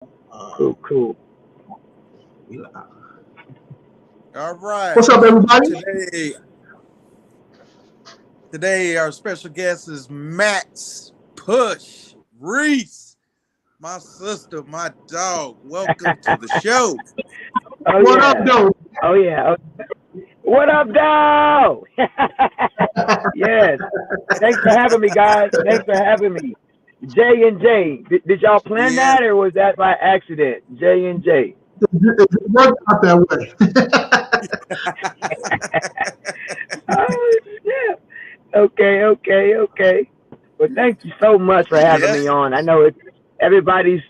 Cool, cool. We live. All right. What's up, everybody? Today our special guest is Max Push Reese, my sister, my dog. Welcome to the show. Oh What yeah. up, though? Oh yeah. What up, dog? Yes. Thanks for having me, guys. Thanks for having me. J and J. Did y'all plan Yeah. that, or was that by accident? J and J. It worked out that way. Oh yeah. Okay, okay, okay. Well, thank you so much for having me Yes. on. I know everybody's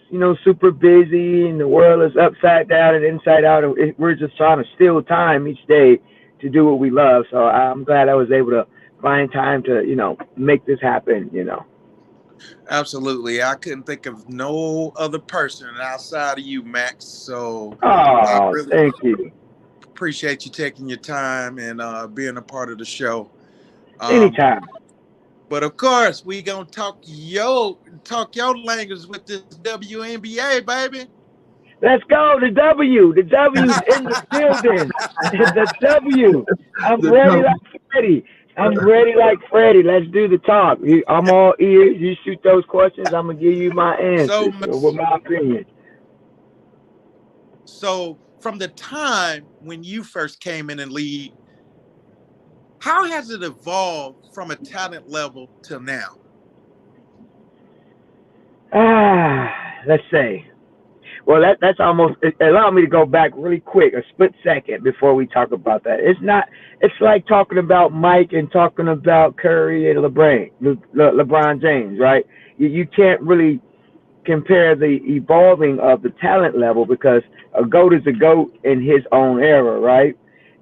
super busy and the world is upside down and inside out. And we're just trying to steal time each day to do what we love. So I'm glad I was able to find time to make this happen. Absolutely. I couldn't think of no other person outside of you, Max. So I Oh, really thank you. appreciate you taking your time and being a part of the show. Um, Anytime. but of course, we gonna talk your language with this WNBA, baby. Let's go. The W. The W's in the building. The W. I'm The ready W. like Freddie. I'm ready like Freddie. Let's do the talk. I'm all ears. You shoot those questions. I'm gonna give you my So, answers with my opinion. so from the time when you first came in and lead, how has it evolved from a talent level to now? Let's say. Well, that's almost. Allow me to go back really quick, a split second before we talk about that. It's not. It's like talking about Mike and talking about Curry and LeBron James, right? You can't really compare the evolving of the talent level because a goat is a goat in his own era, right?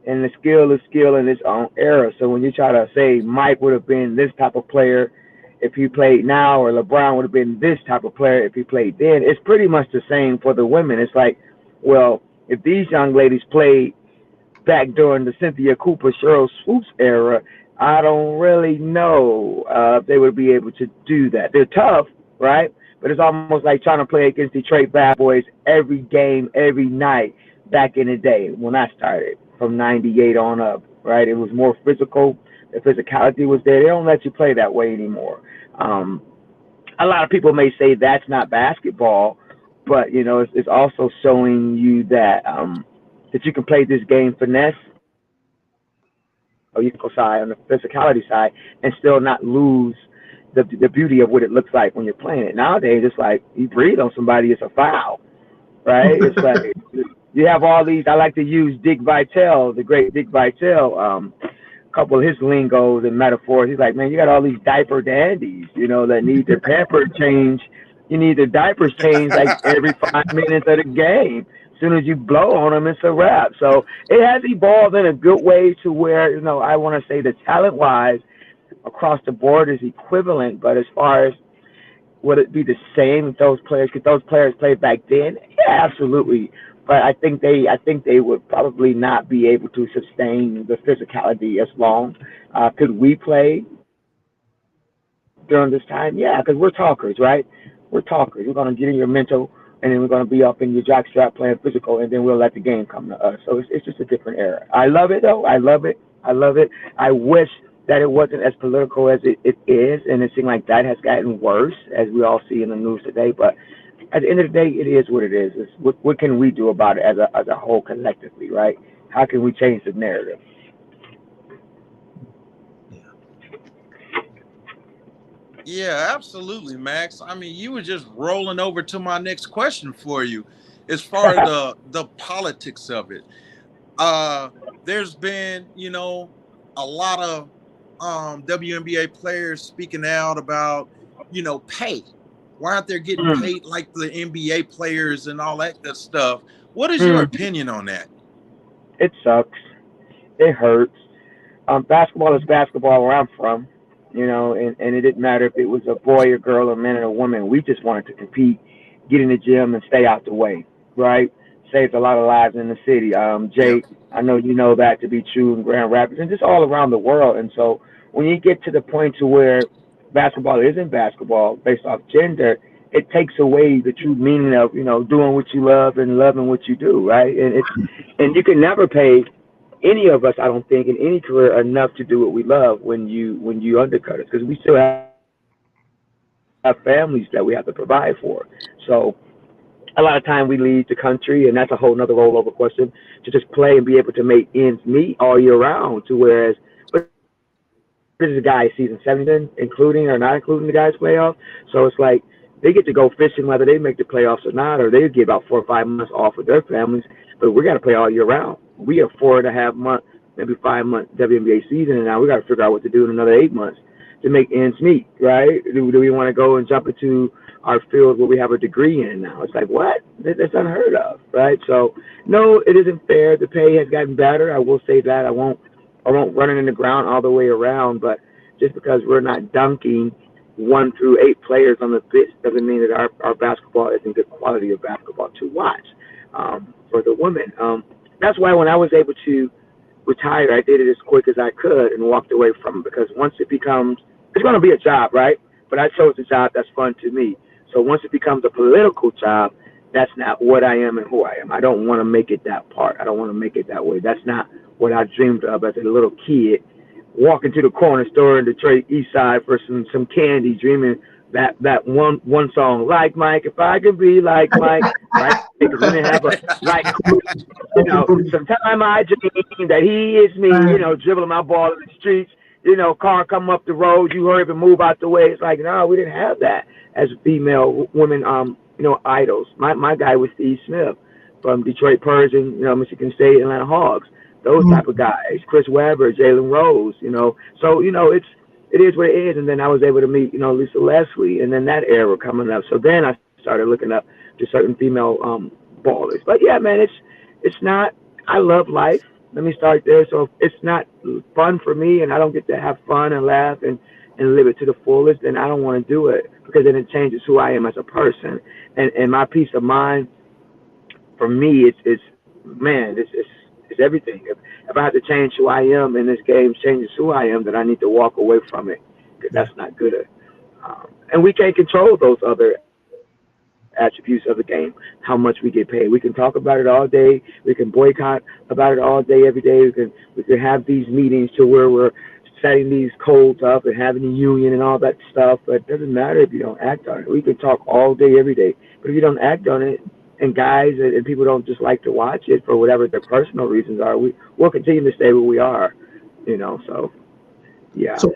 And the skill is skill in its own era. So when you try to say Mike would have been this type of player if he played now, or LeBron would have been this type of player if he played then, it's pretty much the same for the women. It's like, well, if these young ladies played back during the Cynthia Cooper, Cheryl Swoops era, I don't really know if they would be able to do that. They're tough, right? But it's almost like trying to play against Detroit Bad Boys every game, every night back in the day when I started from 98 on up, right? It was more physical. The physicality was there. They don't let you play that way anymore. Um, a lot of people may say that's not basketball, but it's also showing you that you can play this game finesse, or you can go side on the physicality side and still not lose the beauty of what it looks like when you're playing it. Nowadays, it's like you breathe on somebody, it's a foul, right? It's like you have all these. I like to use Dick Vitale, the great Dick Vitale. A couple of his lingos and metaphors. He's like, man, you got all these diaper dandies, that need their pamper change. You need their diapers changed like every 5 minutes of the game. As soon as you blow on them, it's a wrap. So it has evolved in a good way to where I want to say the talent wise across the board is equivalent. But as far as would it be the same if those players could those players play back then? Yeah, absolutely. But I think they would probably not be able to sustain the physicality as long. Could we play during this time? Yeah, because we're talkers, right? We're talkers. We're gonna get in your mental, and then we're gonna be up in your jockstrap playing physical, and then we'll let the game come to us. So it's just a different era. I love it though. I love it. I love it. I wish that it wasn't as political as it is, and it seems like that has gotten worse, as we all see in the news today. But at the end of the day, it is what it is. It's what can we do about it as a whole collectively, right? How can we change the narrative? Yeah, absolutely, Max. I mean, you were just rolling over to my next question for you, as far as the politics of it. Uh, there's been, a lot of WNBA players speaking out about, pay. Why aren't they getting Mm, paid like the NBA players and all that good stuff? What is your mm, opinion on that? it sucks. It hurts. Basketball is basketball where I'm from, and it didn't matter if it was a boy, a girl, a man, or a woman. We just wanted to compete, get in the gym, and stay out the way, right? Saved a lot of lives in the city. Yeah. Jay, I know you know that to be true in Grand Rapids and just all around the world. And so when you get to the point to where basketball isn't basketball based off gender, it takes away the true meaning of, doing what you love and loving what you do, right? And you can never pay any of us, I don't think, in any career enough to do what we love when you undercut us, because we still have families that we have to provide for. So a lot of time we leave the country, and that's a whole nother rollover question, to just play and be able to make ends meet all year round. To whereas, what is the guy season 17, including or not including the guys playoff? So it's like they get to go fishing whether they make the playoffs or not, or they get about 4 or 5 months off with their families. But we got to play all year round. We have 4.5 month, maybe 5 month WNBA season, and now we got to figure out what to do in another 8 months to make ends meet, right? Do we want to go and jump into our field where we have a degree in now? It's like, what? That's unheard of, right? So, no, it isn't fair. The pay has gotten better. I will say that. I won't run it in the ground all the way around, but just because we're not dunking 1 through 8 players on the pitch doesn't mean that our basketball isn't good quality of basketball to watch for the women. That's why when I was able to retire, I did it as quick as I could and walked away from it, because once it becomes, it's going to be a job, right? But I chose a job that's fun to me. So once it becomes a political job, that's not what I am and who I am. I don't want to make it that part. I don't want to make it that way. That's not what I dreamed of as a little kid, walking to the corner store in Detroit East Side for some candy, dreaming that one song, like Mike, if I could be like Mike, right? Because we didn't have a like, sometime I dream that he is me, dribbling my ball in the streets, car come up the road, you hurry up and move out the way. It's like, no, we didn't have that as female women, idols. My guy was Steve Smith from Detroit Persian, Michigan State, Atlanta Hawks, those type of guys, Chris Webber, Jalen Rose, so, it is what it is. And then I was able to meet, Lisa Leslie, and then that era coming up. So then I started looking up to certain female ballers. But yeah, man, it's not. I love life. Let me start there. So if it's not fun for me, and I don't get to have fun and laugh and live it to the fullest, then I don't want to do it, because then it changes who I am as a person. And my peace of mind, for me, it's everything. If I have to change who I am and this game changes who I am, then I need to walk away from it, because that's not good. And we can't control those other attributes of the game, how much we get paid. We can talk about it all day. We can boycott about it all day, every day. We can have these meetings to where we're setting these codes up and having a union and all that stuff, but it doesn't matter if you don't act on it. We can talk all day, every day, but if you don't act on it, and guys and people don't just like to watch it for whatever their personal reasons are, we'll continue to stay where we are, so yeah. So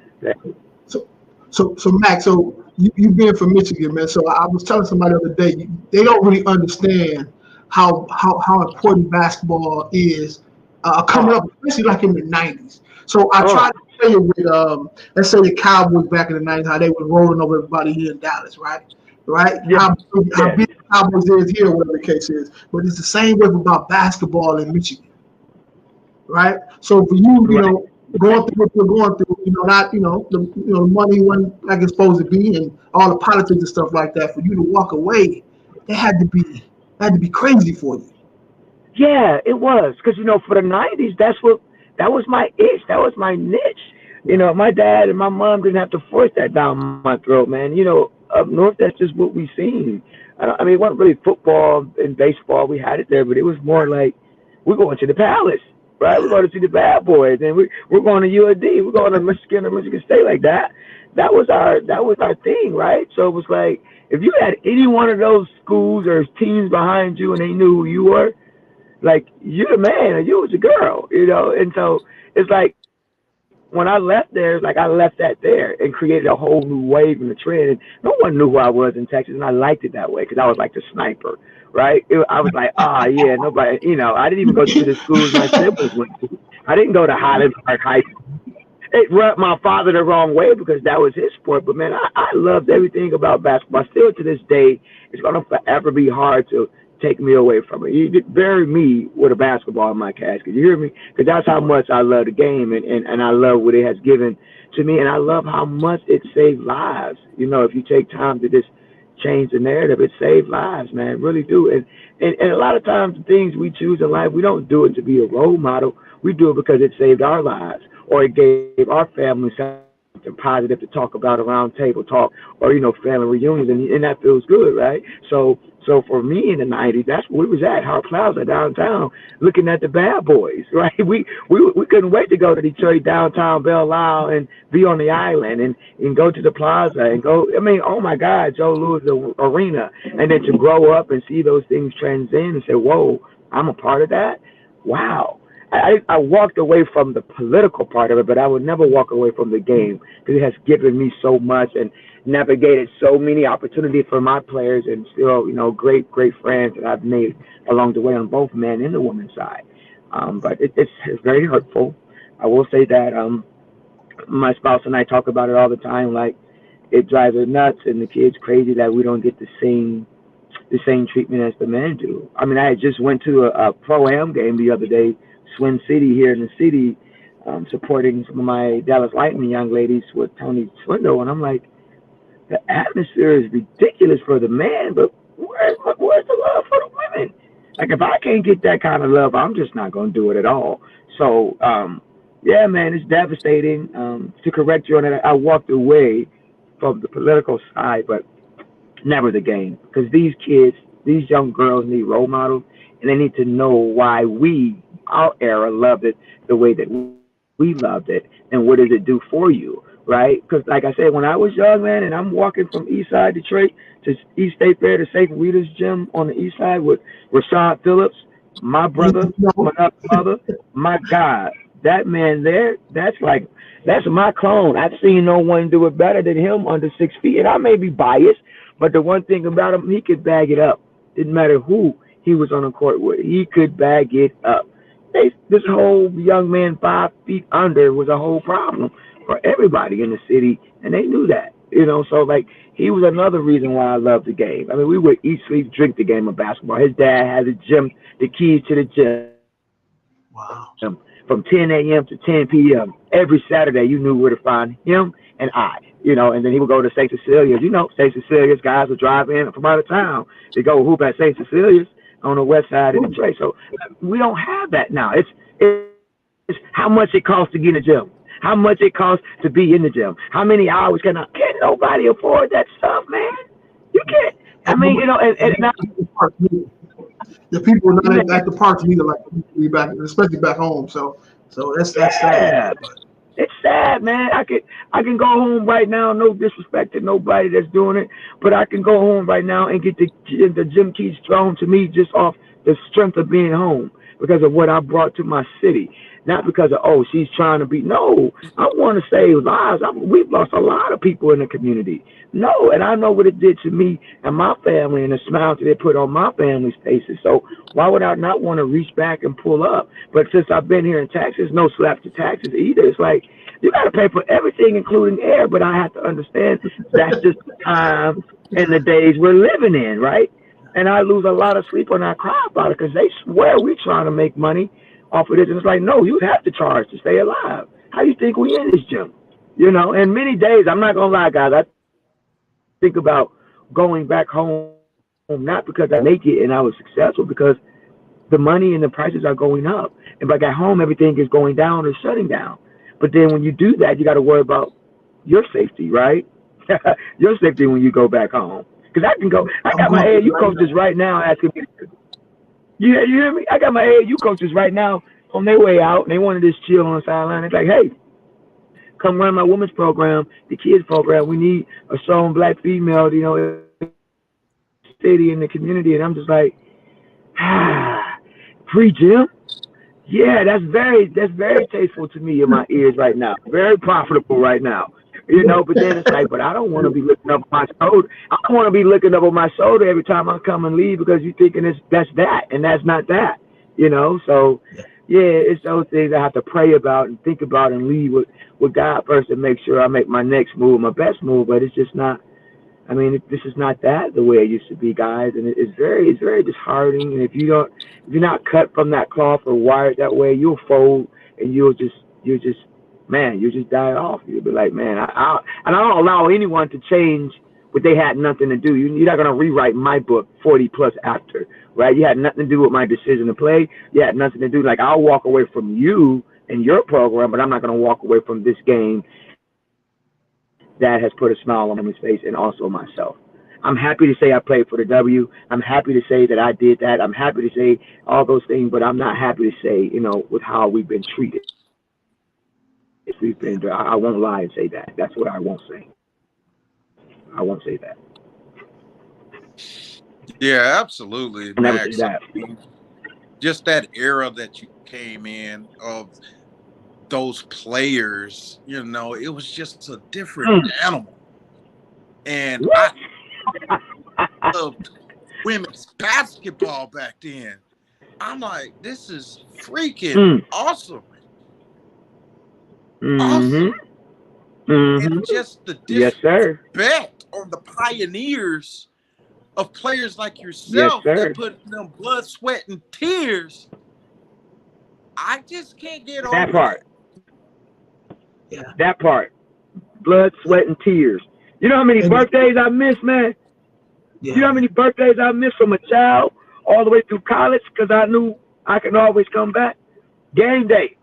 Max, so you being from Michigan, man. So I was telling somebody the other day, they don't really understand how important basketball is coming up, especially like in the '90s. So I tried to say it with let's say the Cowboys back in the '90s, how they were rolling over everybody here in Dallas, right? Yeah. How big the Cowboys is here, whatever the case is. But it's the same way about basketball in Michigan, right? So for you, going through what you're going through, not the money wasn't like it's supposed to be, and all the politics and stuff like that. For you to walk away, that had to be crazy for you. Yeah, it was, because for the '90s, that was my itch, that was my niche. My dad and my mom didn't have to force that down my throat, man. Up north, that's just what we seen. It wasn't really football and baseball. We had it there, but it was more like we're going to the Palace, right? We're going to see the bad boys, and we're going to UAD. We're going to Michigan or Michigan State like that. That was our thing, right? So it was like, if you had any one of those schools or teams behind you and they knew who you were, like, you're the man or you was a girl, And so it's like, when I left there, it's like I left that there and created a whole new wave in the trend. And no one knew who I was in Texas, and I liked it that way, because I was like the sniper, right? I was like, yeah, nobody, I didn't even go to the schools my siblings went to. I didn't go to Highland Park High School. It rubbed my father the wrong way because that was his sport. But, man, I loved everything about basketball. Still to this day, it's going to forever be hard to take me away from it. You bury me with a basketball in my casket. You hear me? Because that's how much I love the game, and I love what it has given to me, and I love how much it saved lives. If you take time to just change the narrative, it saved lives, man. It really do. And a lot of times the things we choose in life, we don't do it to be a role model. We do it because it saved our lives, or it gave our family something positive to talk about around table talk or family reunions, and that feels good, right? So for me in the '90s, that's where we was at Hart Plaza downtown, looking at the bad boys, right? We couldn't wait to go to Detroit downtown Belle Isle and be on the island and go to the plaza and go. I mean, oh my God, Joe Louis Arena, and then to grow up and see those things transcend and say, whoa, I'm a part of that. Wow. I walked away from the political part of it, but I would never walk away from the game because it has given me so much and navigated so many opportunities for my players and still, great friends that I've made along the way on both men and the women's side. But it's very hurtful. I will say that my spouse and I talk about it all the time. Like it drives her nuts and the kids crazy that we don't get the same treatment as the men do. I mean, I just went to a pro-am game the other day, Swin City here in the city, supporting some of my Dallas Lightning young ladies with Tony Swindle, and I'm like, the atmosphere is ridiculous for the men, but where's the love for the women? Like, if I can't get that kind of love, I'm just not going to do it at all. So, yeah, man, it's devastating. To correct you on that, I walked away from the political side, but never the game. Because these kids, these young girls need role models, and they need to know why our era, loved it the way that we loved it, and what does it do for you, right? Because, like I said, when I was young, man, and I'm walking from East Side Detroit to East State Fair to St. Rita's Gym on the East Side with Rashad Phillips, my brother, my mother, my God, that man there, that's my clone. I've seen no one do it better than him under 6 feet, and I may be biased, but the one thing about him, he could bag it up. Didn't matter who he was on the court with, he could bag it up. This whole young man 5 feet under was a whole problem for everybody in the city, and they knew that. So like he was another reason why I loved the game. I mean, we would eat, sleep, drink the game of basketball. His dad had the gym, the keys to the gym. Wow. From 10 a.m. to 10 p.m. every Saturday, you knew where to find him and I. And then he would go to St. Cecilia's. St. Cecilia's guys would drive in from out of town. They go hoop at St. Cecilia's on the west side of Detroit. So we don't have that now. It's how much it costs to get in the gym, how much it costs to be in the gym, how many hours can't nobody afford that stuff, man. You can't. I mean, and now, the people are not at the parks either, like we back, especially back home. So that's sad. It's sad, man. I can go home right now. No disrespect to nobody that's doing it, but I can go home right now and get the gym keys thrown to me just off the strength of being home because of what I brought to my city. Not because of, she's trying to be. No, I want to save lives. We've lost a lot of people in the community. No, and I know what it did to me and my family and the smiles that it put on my family's faces. So why would I not want to reach back and pull up? But since I've been here in Texas, no slap to taxes either. It's like, you got to pay for everything, including air. But I have to understand that's just the time and the days we're living in, right? And I lose a lot of sleep when I cry about it because they swear we're trying to make money off of this. And it's like, no, you have to charge to stay alive. How do you think we in this gym? And many days, I'm not going to lie, guys, I think about going back home, not because I make it and I was successful, because the money and the prices are going up. And if I got home, everything is going down or shutting down. But then when you do that, you got to worry about your safety, right? Your safety when you go back home. Because I got my AAU coaches right now asking me, you hear me? I got my AAU coaches right now on their way out, and they want to just chill on the sideline. It's like, hey, come run my women's program, the kids program. We need a strong black female, city in the community. And I'm just like, free gym? Yeah, that's very tasteful to me in my ears right now. Very profitable right now. But then it's like, but I don't want to be looking up my shoulder. I don't want to be looking up on my shoulder every time I come and leave because you're thinking that's that and that's not that. So yeah, it's those things I have to pray about and think about and leave with God first and make sure I make my next move, my best move. But it's just not. I mean, this is not that the way it used to be, guys, and it's very disheartening. And if you're not cut from that cloth or wired that way, you'll fold and you'll just die off. You'll be like, man, I don't allow anyone to change what they had nothing to do. You're not gonna rewrite my book 40 plus after, right? You had nothing to do with my decision to play. You had nothing to do. Like, I'll walk away from you and your program, but I'm not gonna walk away from this game that has put a smile on my face and also myself. I'm happy to say I played for the W. I'm happy to say that I did that. I'm happy to say all those things, but I'm not happy to say, with how we've been treated. We've been. I won't lie and say that. That's what I won't say. I won't say that. Yeah, absolutely, I never say Max. I that. mean, just that era that you came in of those players, it was just a different animal. And What? I loved women's basketball back then. I'm like, this is freaking awesome. Awesome. And just the Yes, sir. disrespect on the pioneers of players like Yes, yourself sir. that put them blood, sweat, and tears. I just can't get over That part. Yeah. That part. Blood, sweat, and tears. You know how many birthdays I missed, man? Yeah. You know how many birthdays I missed from a child all the way through college because I knew I can always come back? Game day.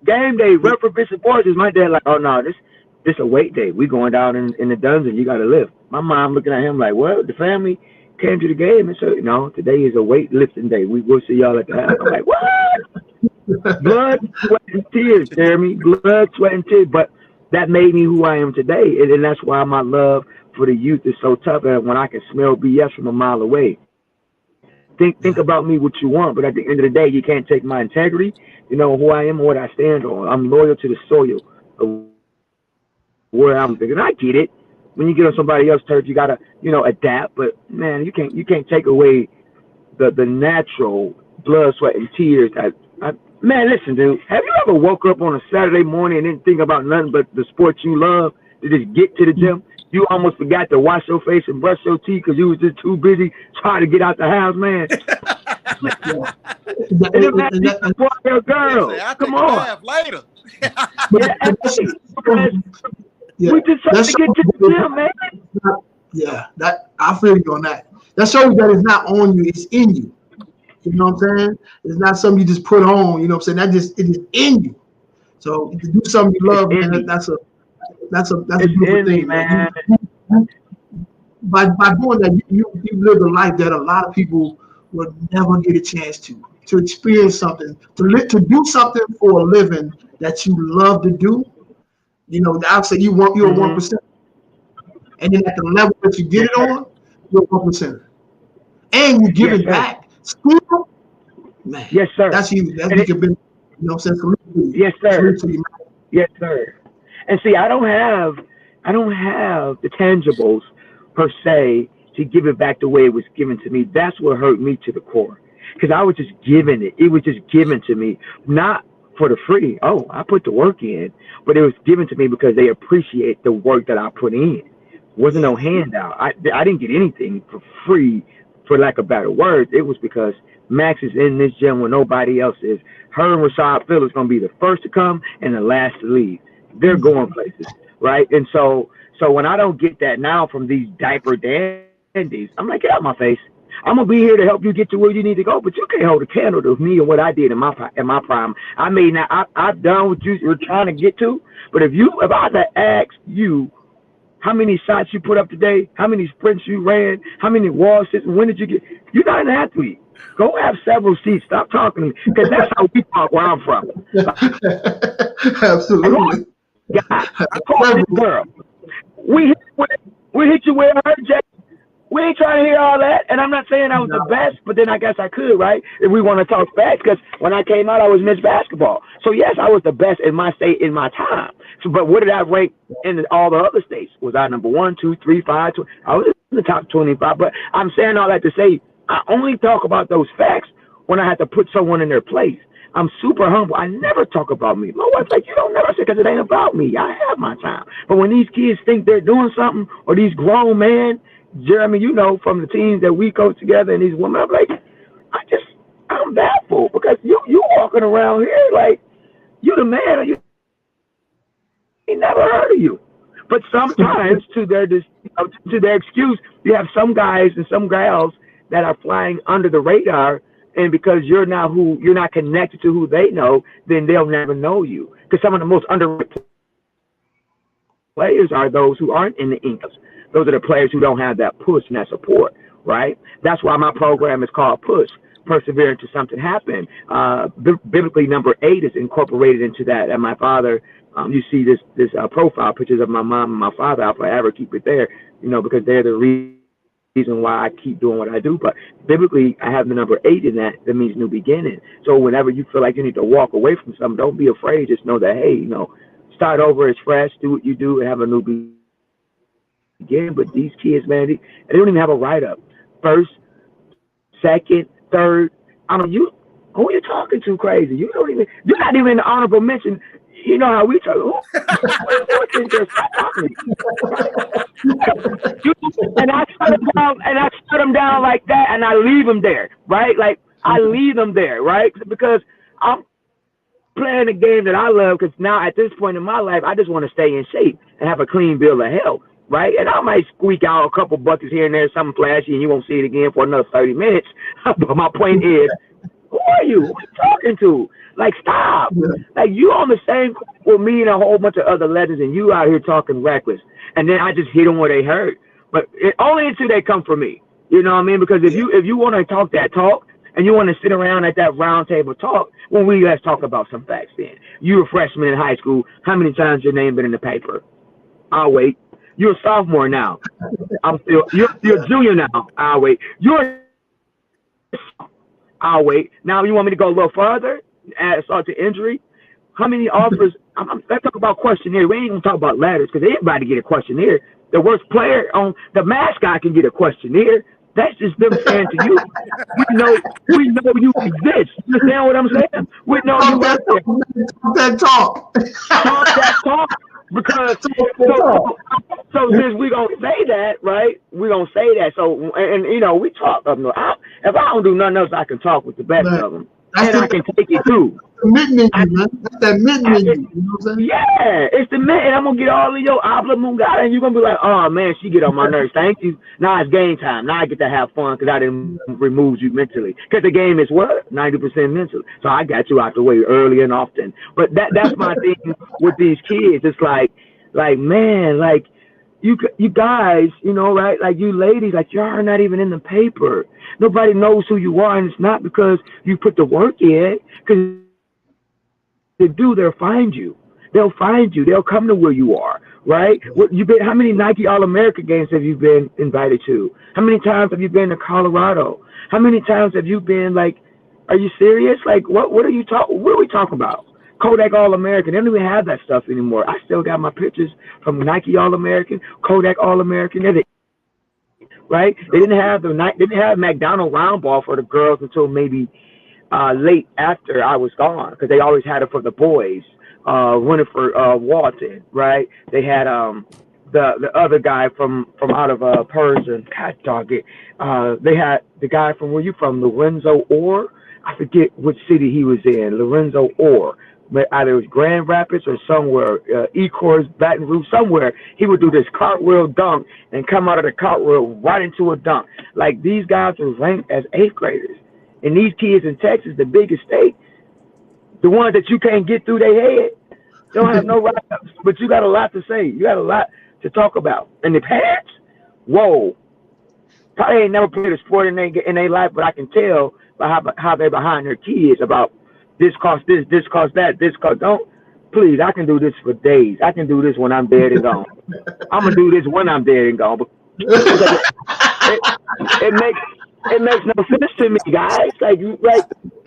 Referee Bishop Boys is my dad like, oh no, this a wait day. We going down in the dungeon. You got to live. My mom looking at him like, what? The family came to the game and said, no, today is a weightlifting day. We will see y'all at the house. I'm like, what? Blood, sweat, and tears, Jeremy. Blood, sweat, and tears. But that made me who I am today, and that's why my love for the youth is so tough. And when I can smell BS from a mile away, think about me what you want, but at the end of the day, you can't take my integrity. You know who I am and what I stand on. I'm loyal to the soil of where I'm thinking. I get it. When you get on somebody else's turf, you gotta, adapt. But man, you can't take away the natural blood, sweat, and tears. Man, listen, dude. Have you ever woke up on a Saturday morning and didn't think about nothing but the sport you love to just get to the gym? You almost forgot to wash your face and brush your teeth because you was just too busy trying to get out the house, man. Your girl. Come on. Later. We just trying to get to the gym, man. Yeah, that I feel you on that. That shows that it's not on you; it's in you. You know what I'm saying? It's not something you just put on. You know what I'm saying? It is in you. So to do something you love, man, that's a beautiful thing, man. By doing that, you live a life that a lot of people will never get a chance to experience something, to do something for a living that you love to do. I'll say you're 1%, and then at the level that you get it on, you're 1%, and you give it back. Still, man, yes, sir. That's you. That's you can be. I'm saying? Yes, sir. Yes, sir. And see, I don't have the tangibles per se to give it back the way it was given to me. That's what hurt me to the core, because I was just given it. It was just given to me, not for the free. Oh, I put the work in, but it was given to me because they appreciate the work that I put in. Wasn't no handout. I didn't get anything for free, for lack of better words. It was because Max is in this gym when nobody else is. Her and Rashad Phillips going to be the first to come and the last to leave. They're going places, right? And so when I don't get that now from these diaper dandies, I'm like, get out my face. I'm gonna be here to help you get to where you need to go, but you can't hold a candle to me and what I did in my prime. I may not. I've done what you're trying to get to, but if I had to ask you how many shots you put up today, how many sprints you ran, how many wall sits, when did you get? You're not an athlete. Go have several seats. Stop talking to me, because that's how we talk where I'm from. Absolutely. God, I call this girl. We hit you where it hurt, Jay. We ain't trying to hear all that, and I'm not saying I was the best, but then I guess I could, right? If we want to talk facts, because when I came out, I was Miss Basketball. So yes, I was the best in my state in my time. So, but what did I rank in all the other states? Was I number 1, 2, 3, 5? I was in the top 25. But I'm saying all that to say I only talk about those facts when I have to put someone in their place. I'm super humble. I never talk about me. My wife's like, you don't never say, because it ain't about me. I have my time. But when these kids think they're doing something, or these grown men, Jeremy, from the teams that we coach together, and these women, I'm like, I'm baffled, because you walking around here like you the man, or you ain't never heard of you. But sometimes to their excuse, you have some guys and some gals that are flying under the radar, and because you're not connected to who they know, then they'll never know you. Because some of the most underrated players are those who aren't in the Incas. Those are the players who don't have that push and that support, right? That's why my program is called Push, Persevere Until Something Happen. Biblically, number 8 is incorporated into that. And my father, you see this profile pictures of my mom and my father. I'll forever keep it there, because they're the reason why I keep doing what I do. But biblically, I have the number 8 in that. That means new beginning. So whenever you feel like you need to walk away from something, don't be afraid. Just know that, hey, start over as fresh, do what you do, and have a new beginning. But these kids, man, they don't even have a write-up. First, second, third. Who are you talking to? Crazy. You're not even in the honorable mention. You know how we talk. And I shut them down like that, and I leave them there, right? Like I leave them there, right? Because I'm playing the game that I love. Because now at this point in my life, I just want to stay in shape and have a clean bill of health, right? And I might squeak out a couple buckets here and there, something flashy, and you won't see it again for another 30 minutes. But my point is, who are you? Who are you talking to? Like, stop. Like, you on the same with me and a whole bunch of other legends, and you out here talking reckless. And then I just hit them where they hurt. But only until they come for me. You know what I mean? Because if you want to talk that talk, and you want to sit around at that round table talk, well, let's talk about some facts then. You're a freshman in high school. How many times your name been in the paper? I'll wait. You're a sophomore now. You're a junior now. I'll wait. I'll wait. Now you want me to go a little further? Add assault to injury? How many offers? Let's talk about questionnaire. We ain't gonna talk about ladders because everybody get a questionnaire. The worst player on the mascot can get a questionnaire. That's just them saying to you, we know you exist. You understand what I'm saying? We know you out there. That talk. Talk that talk. Because so since we gonna say that, right? We gonna say that. So and we talk up north. If I don't do nothing else, I can talk with the best of them, and I can take it too. Mid-menu, man. That's that mid-menu. You know what I'm saying? Yeah, it's the mid, and I'm gonna get all of your obla mungada, and you're gonna be like, oh man, she get on my nerves. Thank you. Now it's game time. Now I get to have fun because I didn't remove you mentally. Because the game is what 90% mental. So I got you out the way early and often. But that's my thing with these kids. It's like man, like you guys, right? Like you ladies, like y'all are not even in the paper. Nobody knows who you are, and it's not because you put the work in. Because they do, they'll find you. They'll find you. They'll come to where you are, right? How many Nike All-American games have you been invited to? How many times have you been to Colorado? How many times have you been like, are you serious? Like, what are we talking about? Kodak All-American. They don't even have that stuff anymore. I still got my pictures from Nike All-American, Kodak All-American. Right? They didn't have McDonald round ball for the girls until maybe late after I was gone, because they always had it for the boys. Winifred Walton, right? They had the other guy from out of Persia. God dog it. They had the guy from where you from, Lorenzo Orr. I forget which city he was in. Lorenzo Orr. Either it was Grand Rapids or somewhere, Ecorse, Baton Rouge, somewhere. He would do this cartwheel dunk and come out of the cartwheel right into a dunk. Like, these guys were ranked as 8th graders. And these kids in Texas, the biggest state, the ones that you can't get through their head, they don't have no write-ups. But you got a lot to say. You got a lot to talk about. And the parents, whoa, probably ain't never played a sport in their life, but I can tell by how they're behind their kids about this cost this cost that, this cost don't. Please, I can do this for days. I can do this when I'm dead and gone. I'm gonna do this when I'm dead and gone. But it makes no sense to me, guys. Like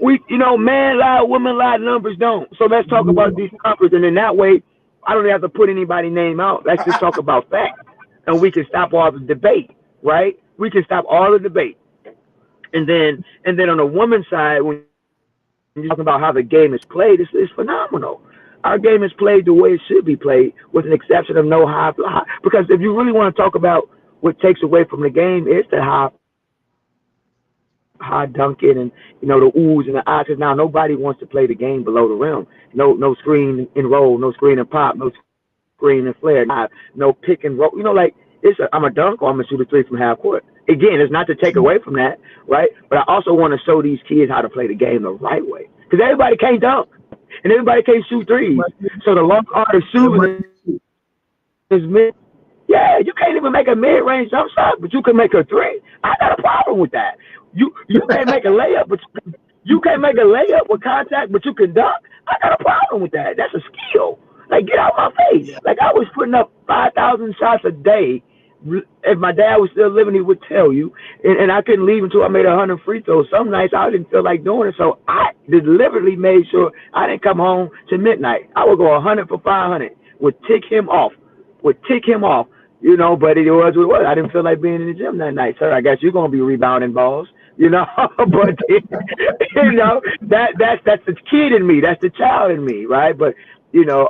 we, man lie, woman lie, numbers don't. So let's talk about these numbers, and in that way, I don't have to put anybody's name out. Let's just talk about facts, and we can stop all the debate, right? We can stop all the debate, and then on the woman's side, when you're talking about how the game is played, it's phenomenal. Our game is played the way it should be played, with an exception of no high fly. Because if you really want to talk about what takes away from the game, it's the high dunking and the oohs and the ahs. Now nobody wants to play the game below the rim. No screen and roll, no screen and pop, no screen and flare, no pick and roll. I'm a dunk or I'm gonna shoot a 3 from half court. Again, it's not to take away from that, right? But I also want to show these kids how to play the game the right way, because everybody can't dunk and everybody can't shoot 3s. So the long art of shooting is mid. Yeah, you can't even make a mid-range jump shot, but you can make a three. I got a problem with that. You can't make a layup, but you can't make a layup with contact, but you can dunk. I got a problem with that. That's a skill. Like, get out my face. Yeah. Like, I was putting up 5,000 shots a day. If my dad was still living, he would tell you. And I couldn't leave until I made 100 free throws. Some nights I didn't feel like doing it, so I deliberately made sure I didn't come home till midnight. I would go 100 for 500. Would tick him off. You know, but it was what it was. I didn't feel like being in the gym that night, sir. I guess you're gonna be rebounding balls, you know. But you know, that's the kid in me. That's the child in me, right? But you know,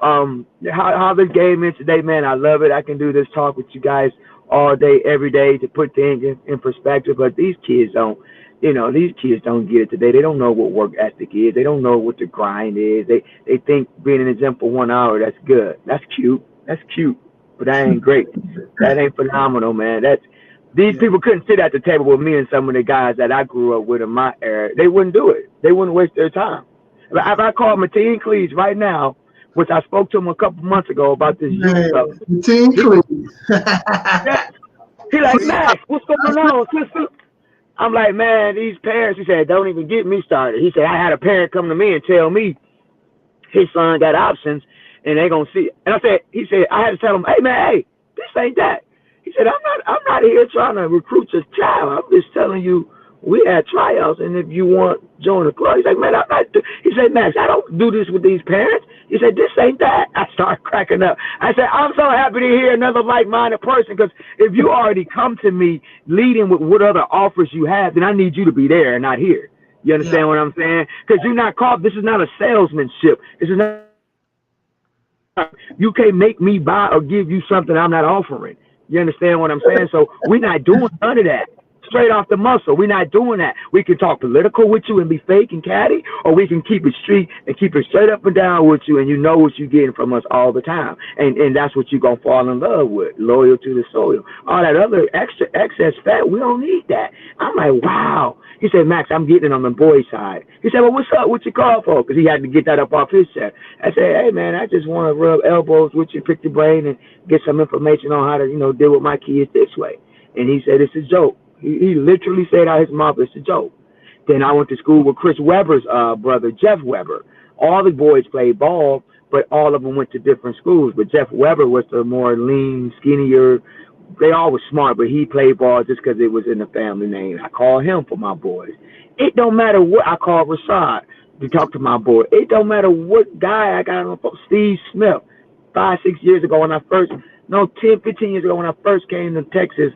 how this game is today, man. I love it. I can do this talk with you guys all day, every day to put things in perspective. But these kids don't. You know, these kids don't get it today. They don't know what work ethic is. They don't know what the grind is. They think being in the gym for 1 hour, that's good. That's cute. But that ain't great. That ain't phenomenal, man. These people couldn't sit at the table with me and some of the guys that I grew up with in my era. They wouldn't do it. They wouldn't waste their time. If I called Maxann Reese right now, which I spoke to him a couple months ago about this youth stuff. Maxann Reese. He like, Max, what's going on, sister? I'm like, man, these parents, he said, don't even get me started. He said, I had a parent come to me and tell me his son got options and they gonna see it. And he said, I had to tell him, hey man, hey, this ain't that. He said, I'm not here trying to recruit your child. I'm just telling you, we had tryouts, and if you want to join the club, he's like, man, he said, Max, I don't do this with these parents. He said, this ain't that. I started cracking up. I said, I'm so happy to hear another like-minded person, because if you already come to me leading with what other offers you have, then I need you to be there and not here. You understand what I'm saying? Because you're not called. This is not a salesmanship. This is not. You can't make me buy or give you something I'm not offering. You understand what I'm saying? So we're not doing none of that. Straight off the muscle. We're not doing that. We can talk political with you and be fake and catty, or we can keep it street and keep it straight up and down with you, and you know what you're getting from us all the time. And that's what you're going to fall in love with, loyal to the soil. All that other excess fat, we don't need that. I'm like, wow. He said, Max, I'm getting it on the boy side. He said, well, what's up? What you call for? Because he had to get that up off his chest. I said, hey, man, I just want to rub elbows with you, pick your brain, and get some information on how to, deal with my kids this way. And he said, it's a joke. He literally said out his mouth, it's a joke. Then I went to school with Chris Webber's brother, Jeff Webber. All the boys played ball, but all of them went to different schools. But Jeff Webber was the more lean, skinnier. They all were smart, but he played ball just because it was in the family name. I call him for my boys. It don't matter what. I call Rashad to talk to my boy. It don't matter what guy I got on the phone. Steve Smith, 5-6 years ago when I first, 10, 15 years ago when I first came to Texas,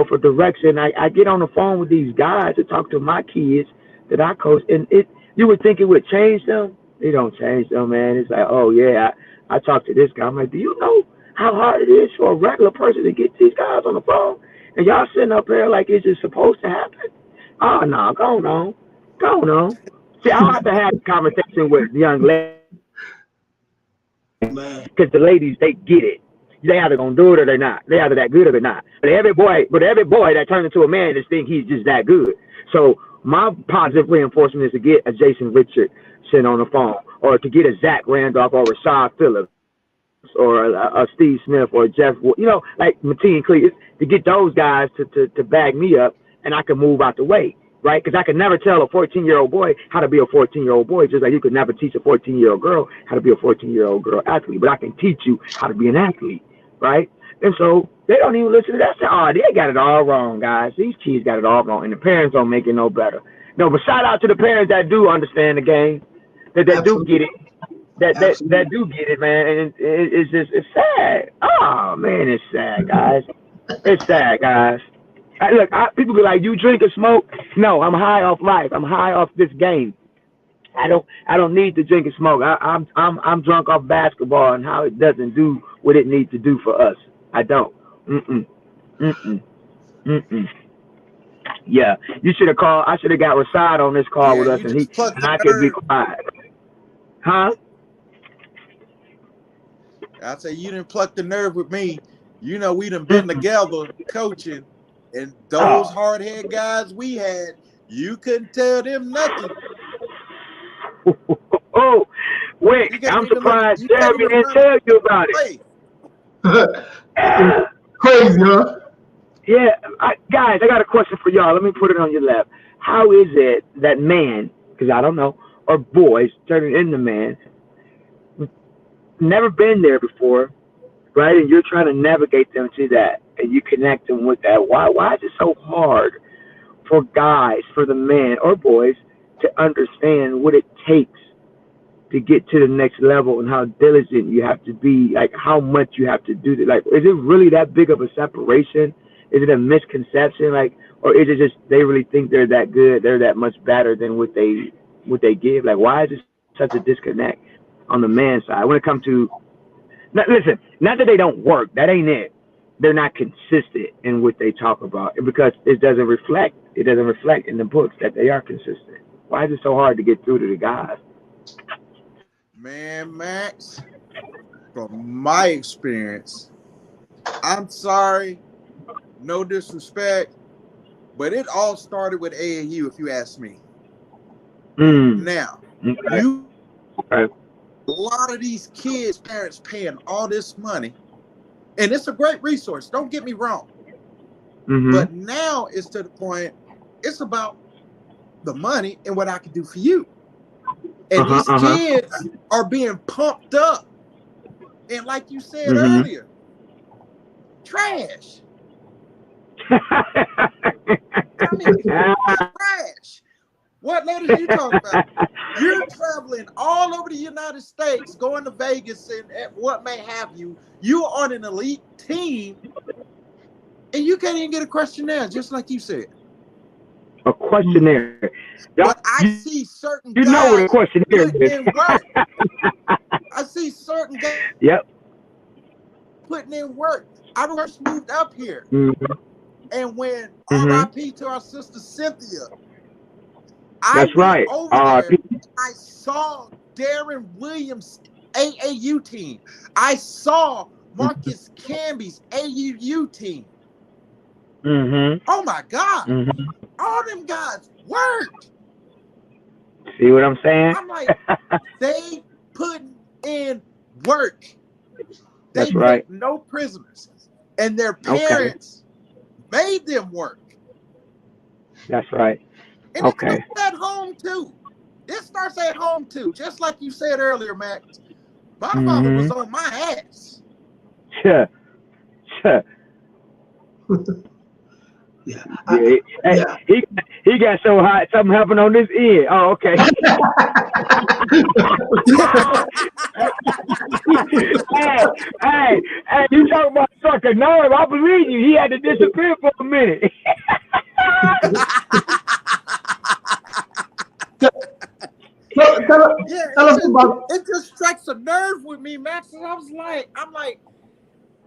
for direction, I get on the phone with these guys to talk to my kids that I coach, and you would think it would change them. It don't change them, man. It's like, oh yeah, I talked to this guy. I'm like, do you know how hard it is for a regular person to get these guys on the phone? And y'all sitting up here like it's just supposed to happen? Oh no, go on. See, I don't have to have a conversation with young ladies because the ladies, they get it. They either gonna do it or they're not. They either that good or they're not. But every boy that turns into a man just think he's just that good. So my positive reinforcement is to get a Jason Richardson on the phone, or to get a Zach Randolph or Rashad Phillips or a Steve Smith or Jeff, like Maxann Reese, to get those guys to bag me up, and I can move out the way. Right? Because I could never tell a 14-year-old boy how to be a 14-year-old boy, just like you could never teach a 14-year-old girl how to be a 14-year-old girl athlete. But I can teach you how to be an athlete, right? And so they don't even listen to that. They got it all wrong, guys. These kids got it all wrong, and the parents don't make it no better. No, but shout out to the parents that do understand the game, that do get it, that do get it, man. And it's sad. Oh man, it's sad, guys. It's sad, guys. Look, people be like, you drink or smoke? No, I'm high off life. I'm high off this game. I don't need to drink and smoke. I'm drunk off basketball and how it doesn't do what it needs to do for us. I don't. Yeah, you should have called. I should have got Rashad on this call with us, and I could be quiet. Huh? I say you didn't pluck the nerve with me. We done been together coaching. And those hard-head guys we had, you couldn't tell them nothing. Oh, wait, I'm surprised Jeremy didn't tell you about it. Crazy, huh? Yeah, guys, I got a question for y'all. Let me put it on your lap. How is it that man, because I don't know, or boys turning into man, never been there before, right? And you're trying to navigate them to that, and you connect them with that. Why is it so hard for guys, for the men or boys, to understand what it takes to get to the next level and how diligent you have to be, like how much you have to do? Like, is it really that big of a separation? Is it a misconception, like, or is it just they really think they're that good, they're that much better than what they give? Like, why is it such a disconnect on the man side when it comes to? Listen, not that they don't work, that ain't it. They're not consistent in what they talk about because it doesn't reflect. It doesn't reflect in the books that they are consistent. Why is it so hard to get through to the guys? Man, Max, from my experience, I'm sorry, no disrespect, but it all started with AAU, if you ask me. Now, a lot of these kids' parents paying all this money, and it's a great resource, don't get me wrong. But now it's to the point, it's about the money and what I can do for you. And these kids are being pumped up. And like you said earlier, trash. I mean, trash. What ladies you talking about? You're traveling all over the United States, going to Vegas and what may have you. You're on an elite team, and you can't even get a questionnaire, just like you said. A questionnaire. But I see certain guys know what a questionnaire putting in work. I see certain guys putting in work. I first moved up here. And when RIP to our sister Cynthia, I went over there and I saw Darren Williams' AAU team. I saw Marcus Camby's AAU team. Oh my God. All them guys worked. See what I'm saying? I'm like, they put in work. They put no prisoners. And their parents made them work. That's right. And it starts at home too. It starts at home too. Just like you said earlier, Max. My father was on my ass. Sure. He got so hot, something happened on this end. Oh, okay. hey, you talking about sucker nerve? I believe you. He had to disappear for a minute. It just strikes a nerve with me, Max. And I'm like,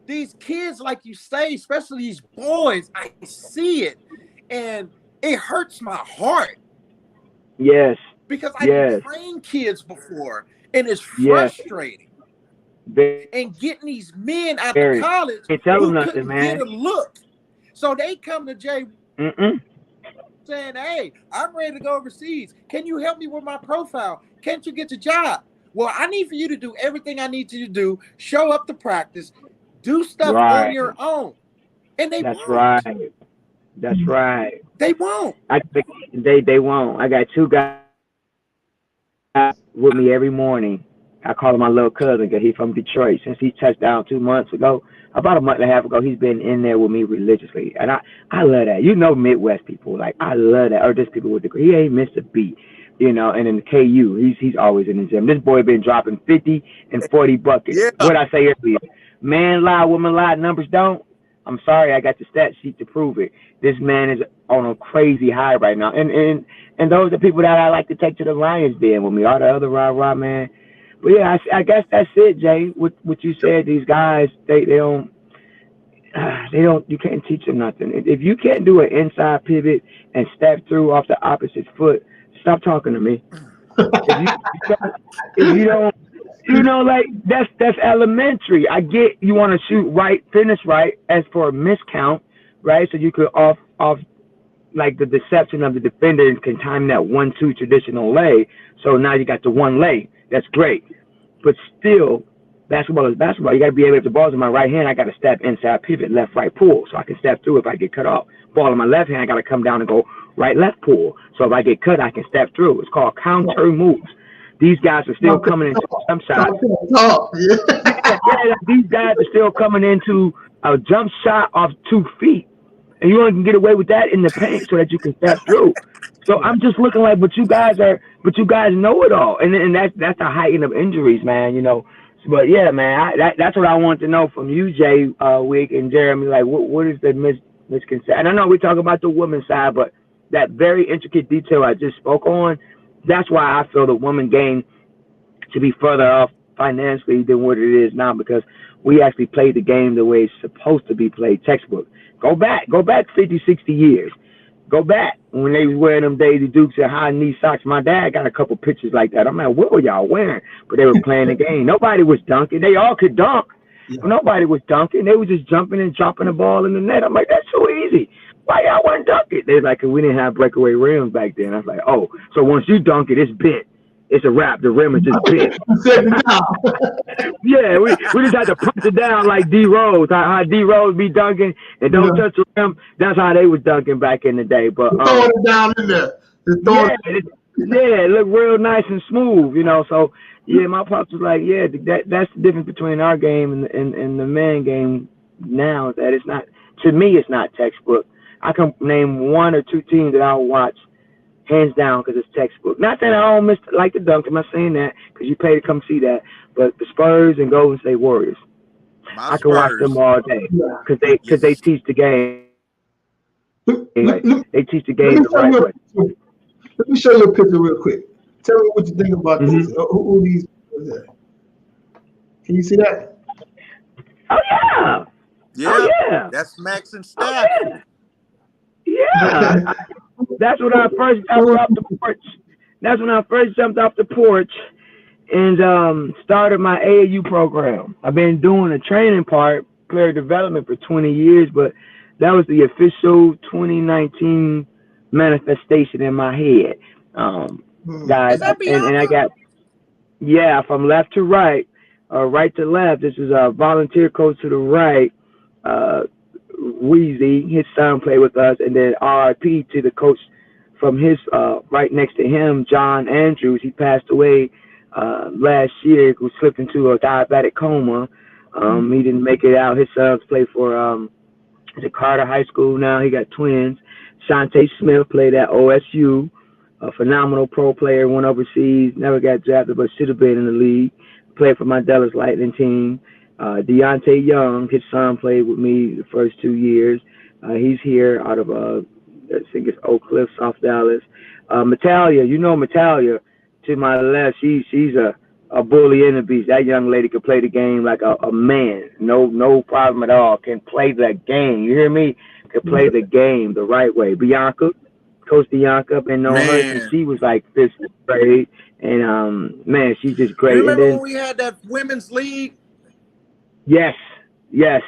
these kids, like you say, especially these boys, I see it, and it hurts my heart. Yes. Because I've trained kids before, and it's frustrating. And getting these men out of college who couldn't get a look. So they come to Jay saying, hey, I'm ready to go overseas. Can you help me with my profile? Can't you get the job? Well, I need for you to do everything I need you to do, show up to practice, do stuff on your own. And they won't. That's right. They won't. They won't. I got two guys with me every morning. I call him my little cousin because he's from Detroit. Since he touched down 2 months ago, about a month and a half ago, he's been in there with me religiously. And I love that. You know, Midwest people, like, I love that. Or just people with degree. He ain't missed a beat, you know. And in the KU, he's always in the gym. This boy been dropping 50 and 40 buckets. Yeah. What I say earlier, man lie, woman lie, numbers don't. I'm sorry, I got the stat sheet to prove it. This man is on a crazy high right now. And those are people that I like to take to the Lions Den with me. All the other rah-rah, man. But yeah, I guess that's it, Jay. What you said, these guys, they don't, you can't teach them nothing. If you can't do an inside pivot and step through off the opposite foot, stop talking to me. if you don't, you know, like that's elementary. I get you want to shoot right, finish right, as for a miscount, right? So you could off like the deception of the defender can time that 1-2 traditional lay. So now you got the one lay. That's great. But still, basketball is basketball. You got to be able, if the ball's in my right hand, I got to step inside pivot, left, right, pull, so I can step through if I get cut off. Ball in my left hand, I got to come down and go right, left, pull. So if I get cut, I can step through. It's called counter moves. These guys are still coming into jump shots. These guys are still coming into a jump shot off 2 feet. And you only can get away with that in the paint so that you can step through. So I'm just looking like, but you guys know it all. And that's the heighten of injuries, man, you know. But yeah, man, that's what I want to know from you, Jay, Wick, and Jeremy. Like, what is the misconception? And I know we talk about the women's side, but that very intricate detail I just spoke on, that's why I feel the women game to be further off financially than what it is now, because we actually played the game the way it's supposed to be played, textbook. Go back 50, 60 years. Go back when they was wearing them Daisy Dukes and high knee socks. My dad got a couple pictures like that. I'm like, what were y'all wearing? But they were playing the game. Nobody was dunking. They all could dunk. Yeah. But nobody was dunking. They were just jumping and dropping the ball in the net. I'm like, that's so easy. Why y'all wasn't dunking? They're like, we didn't have breakaway rims back then. I was like, oh, so once you dunk it, it's bent. It's a wrap. The rim is just bent. Yeah, we just had to punch it down like D Rose. How D Rose be dunking and don't touch the rim. That's how they was dunking back in the day. But throw it down in there. It looked real nice and smooth, you know. So yeah, my pops was like, yeah, that's the difference between our game and the man game now. That it's not, to me, it's not textbook. I can name 1 or 2 teams that I'll watch hands down because it's textbook. Not that I don't like the dunk. I'm not saying that because you pay to come see that. But the Spurs and Golden State Warriors, I can watch them all day because they teach the game. They teach the game the right way. Let me show you a picture real quick. Tell me what you think about this. Who these guys are? Can you see that? Oh yeah. Yeah. Oh, yeah. That's Maxann staff. Oh, yeah. That's when I first jumped off the porch. That's when I first jumped off the porch and started my AAU program. I've been doing the training part, player development, for 20 years, but that was the official 2019 manifestation in my head. Guys, and I got, from left to right, right to left. This is a volunteer coach to the right. Weezy, his son, played with us, and then RIP to the coach from his right next to him, John Andrews. He passed away last year, who slipped into a diabetic coma. He didn't make it out. His sons play for Carter High School now. He got twins. Shantae Smith played at OSU, a phenomenal pro player, went overseas, never got drafted, but should have been in the league. Played for my Dallas Lightning team. Deontay Young, his son, played with me the first 2 years. He's here out of, I think it's Oak Cliff, South Dallas. Metalia, you know Metalia, to my left, she's a bully and a beast. That young lady could play the game like a man. No problem at all. Can play the game. You hear me? Could play the game the right way. Bianca, Coach Bianca, been knowing her since she was like 5th grade. And, man, she's just great. You remember when we had that women's league? Yes. And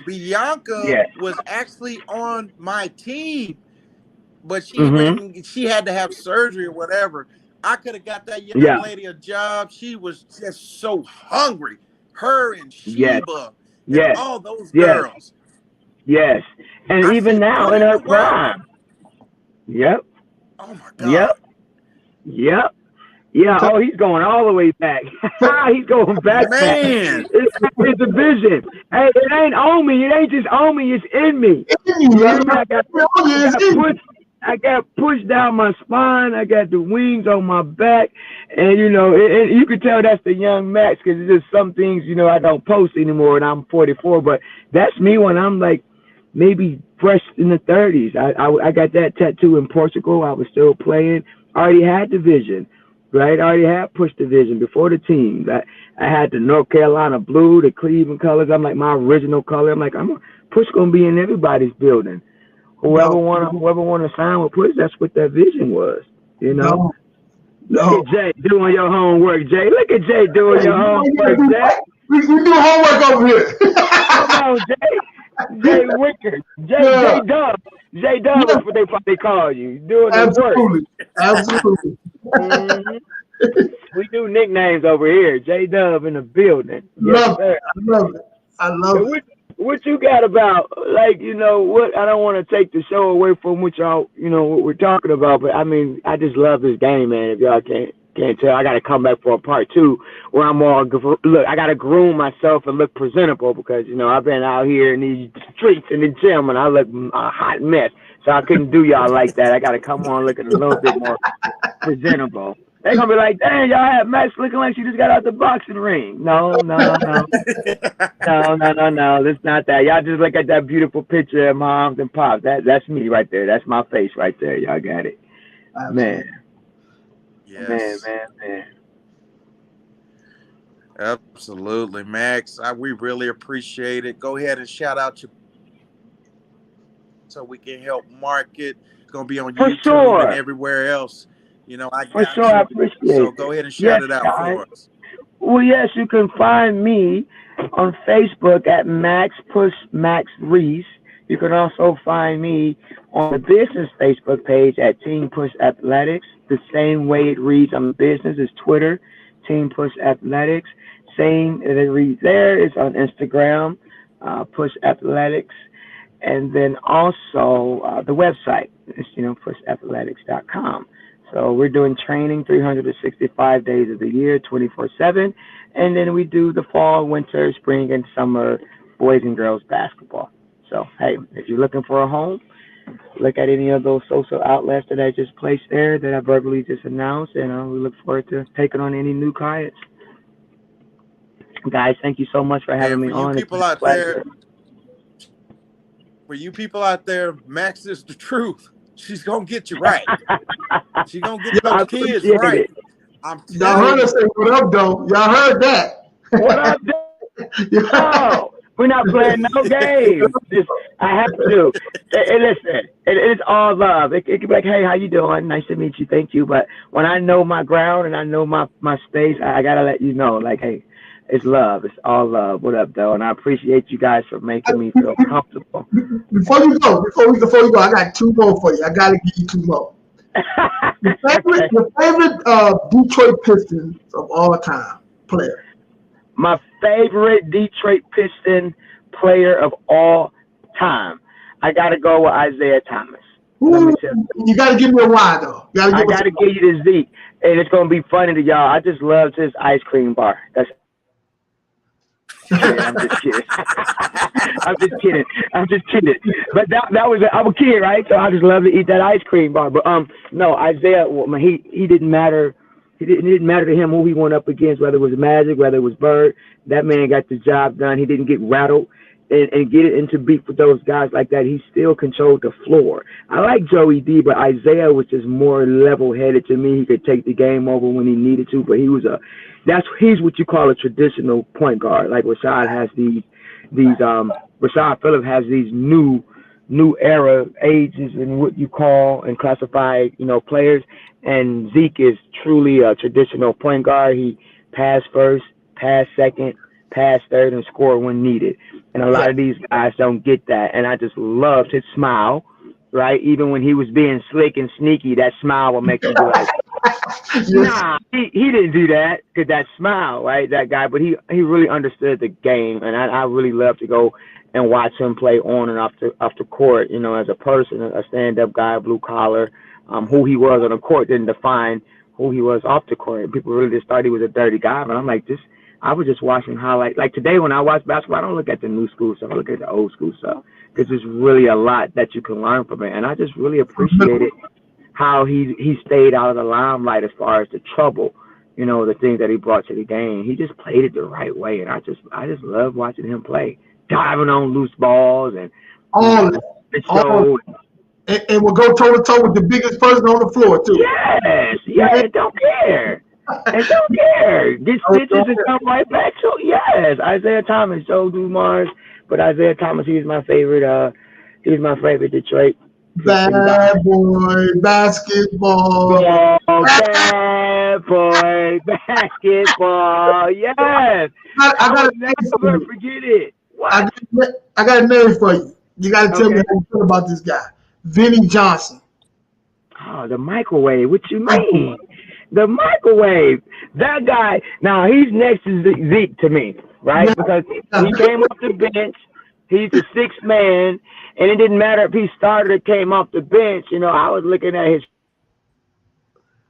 Bianca was actually on my team, but she had to have surgery or whatever. I could have got that young lady a job. She was just so hungry. Her and Sheba and all those girls. Yes. And even now in her prime. Yep. Oh my God. Yep. Yeah, he's going all the way back. He's going back. Man. It's a vision. Hey, it ain't on me. It ain't just on me. It's in me. I got pushed down my spine. I got the wings on my back. And, you know, you can tell that's the young Max because it's just some things, you know, I don't post anymore and I'm 44. But that's me when I'm like maybe fresh in the 30s. I got that tattoo in Portugal. I was still playing. I already had the vision. Right, I already had pushed the vision before the team. I had the North Carolina blue, the Cleveland colors. I'm like my original color. I'm like Push gonna be in everybody's building. Whoever want to sign with Push, that's what that vision was. You know. Look at Jay doing your homework, Jay. Look at Jay doing your homework, Jay. We do homework over here. Come on, Jay. Jay Wicker. Jay Dub. J Dub is what they probably call you. Doing the work. Absolutely. We do nicknames over here. J-Dub in the building. Love Yes, it. I love it. I love it. what you got about, like, what, I don't want to take the show away from what y'all, what we're talking about, but I mean, I just love this game, man. If y'all can't tell, I got to come back for a part 2 where I'm all, look, I got to groom myself and look presentable because, I've been out here in these streets in the gym and I look a hot mess. So I couldn't do y'all like that. I got to come on looking a little bit more presentable. They're going to be like, dang, y'all have Max looking like she just got out the boxing ring. No. No. That's not that. Y'all just look at that beautiful picture of moms and pops. That's me right there. That's my face right there. Y'all got it. Man. Yes. Man. Absolutely, Max. We really appreciate it. Go ahead and shout out your so we can help market. It's going to be on YouTube and everywhere else. I got I appreciate it. So go ahead and shout it out for us. Well, yes, you can find me on Facebook at Maxann Reese. You can also find me on the business Facebook page at Team Push Athletics. The same way it reads on the business is Twitter, Team Push Athletics. Same as it reads there is on Instagram, Push Athletics. And then also the website is, pushathletics.com. So we're doing training 365 days of the year, 24/7. And then we do the fall, winter, spring, and summer boys and girls basketball. So, hey, if you're looking for a home, look at any of those social outlets that I just placed there that I verbally just announced. And we look forward to taking on any new clients. Guys, thank you so much for having me on. For you people out there, Max is the truth. She's going to get you right. She's going to get those kids right. I'm Y'all heard her say, what up, though? Y'all heard that. What up, though? No, we're not playing no games. I have to. And listen, it's all love. It can be like, hey, how you doing? Nice to meet you. Thank you. But when I know my ground and I know my space, I got to let you know, like, hey, it's love. It's all love. What up, though? And I appreciate you guys for making me feel comfortable. Before you go, I got 2 more for you. I got to give you 2 more. Your favorite Detroit Pistons of all time player. My favorite Detroit Piston player of all time. I got to go with Isaiah Thomas. You got to give me a why, though. I got to give you the Zeke. And it's going to be funny to y'all. I just loved his ice cream bar. I'm just kidding. I'm just kidding. But that was I'm a kid, right? So I just love to eat that ice cream bar. But no, Isaiah, he didn't matter. It didn't matter to him who he went up against, whether it was Magic, whether it was Bird. That man got the job done. He didn't get rattled and get it into beef with those guys like that. He still controlled the floor. I like Joey D, but Isaiah was just more level-headed to me. He could take the game over when he needed to, but he's what you call a traditional point guard. Like Rashad has Rashad Phillips has these new era ages and what you call and classify, players. And Zeke is truly a traditional point guard. He pass first, pass second, pass third, and score when needed. And a lot of these guys don't get that. And I just loved his smile, right? Even when he was being slick and sneaky, that smile will make you be like, nah, he didn't do that because that smile, right? That guy, but he really understood the game, and I really love to go and watch him play on and off the court. As a person, a stand-up guy, blue collar, who he was on the court didn't define who he was off the court. People really just thought he was a dirty guy, but I'm like, I was just watching highlights. Like today, when I watch basketball, I don't look at the new school stuff. I look at the old school stuff because there's really a lot that you can learn from it, and I just really appreciated how he stayed out of the limelight as far as the trouble, the things that he brought to the game. He just played it the right way, and I just love watching him play, diving on loose balls and and will go toe to toe with the biggest person on the floor too. Yes, and don't care. Get stitches and come right back. So yes, Isaiah Thomas, Joe Dumars, but Isaiah Thomas, he's my favorite. He's my favorite Detroit. Bad boy basketball. Bad boy basketball. Yes. I got a name for you. Forget it. What? I got a name for you. You got to tell me how you feel about this guy, Vinnie Johnson. Oh, the microwave. What you mean? The microwave. That guy, now he's next to Zeke to me, right? Because he came off the bench. He's the sixth man, and it didn't matter if he started or came off the bench. You know, I was looking at his.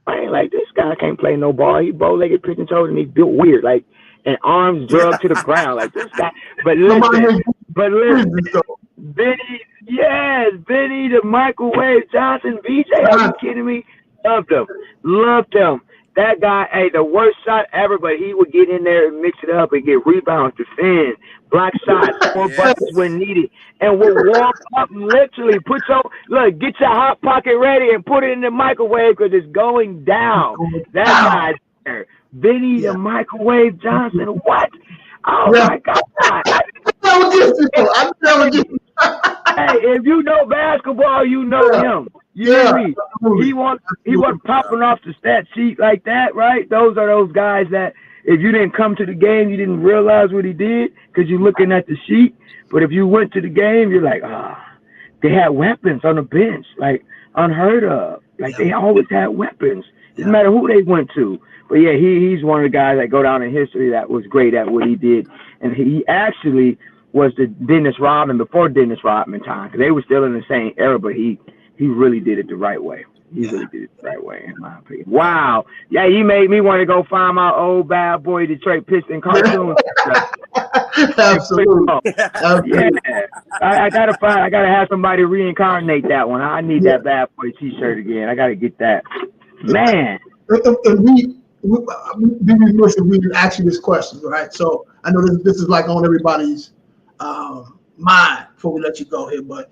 I ain't like, this guy can't play no ball. He bow-legged, pitching toes, and he's built weird, like, and arms drugged to the ground, like this guy. But listen, Benny, yes, Benny the Microwave Johnson, BJ. Are you kidding me? Loved him. That guy, hey, the worst shot ever, but he would get in there and mix it up and get rebounds, defend, block shots, 4 buckets when needed, and would walk up literally, get your hot pocket ready and put it in the microwave because it's going down. That guy's there. Benny the Microwave Johnson, what? Oh my God. Hey, if you know basketball, you know him. You know me. He wasn't popping off the stat sheet like that, right? Those are those guys that if you didn't come to the game, you didn't realize what he did because you're looking at the sheet. But if you went to the game, you're like, they had weapons on the bench, like unheard of. Like they always had weapons. Didn't matter who they went to. But yeah, he's one of the guys that go down in history that was great at what he did. And he actually was the Dennis Rodman before Dennis Rodman time, because they were still in the same era, but he really did it the right way. He really did it the right way, in my opinion. Wow. Yeah, he made me want to go find my old bad boy Detroit Piston cartoon. Absolutely. Yeah. I gotta have somebody reincarnate that one. I need that bad boy T-shirt again. I gotta get that. Man. And we didn't ask you this question, right? So I know this is like on everybody's mind before we let you go here, but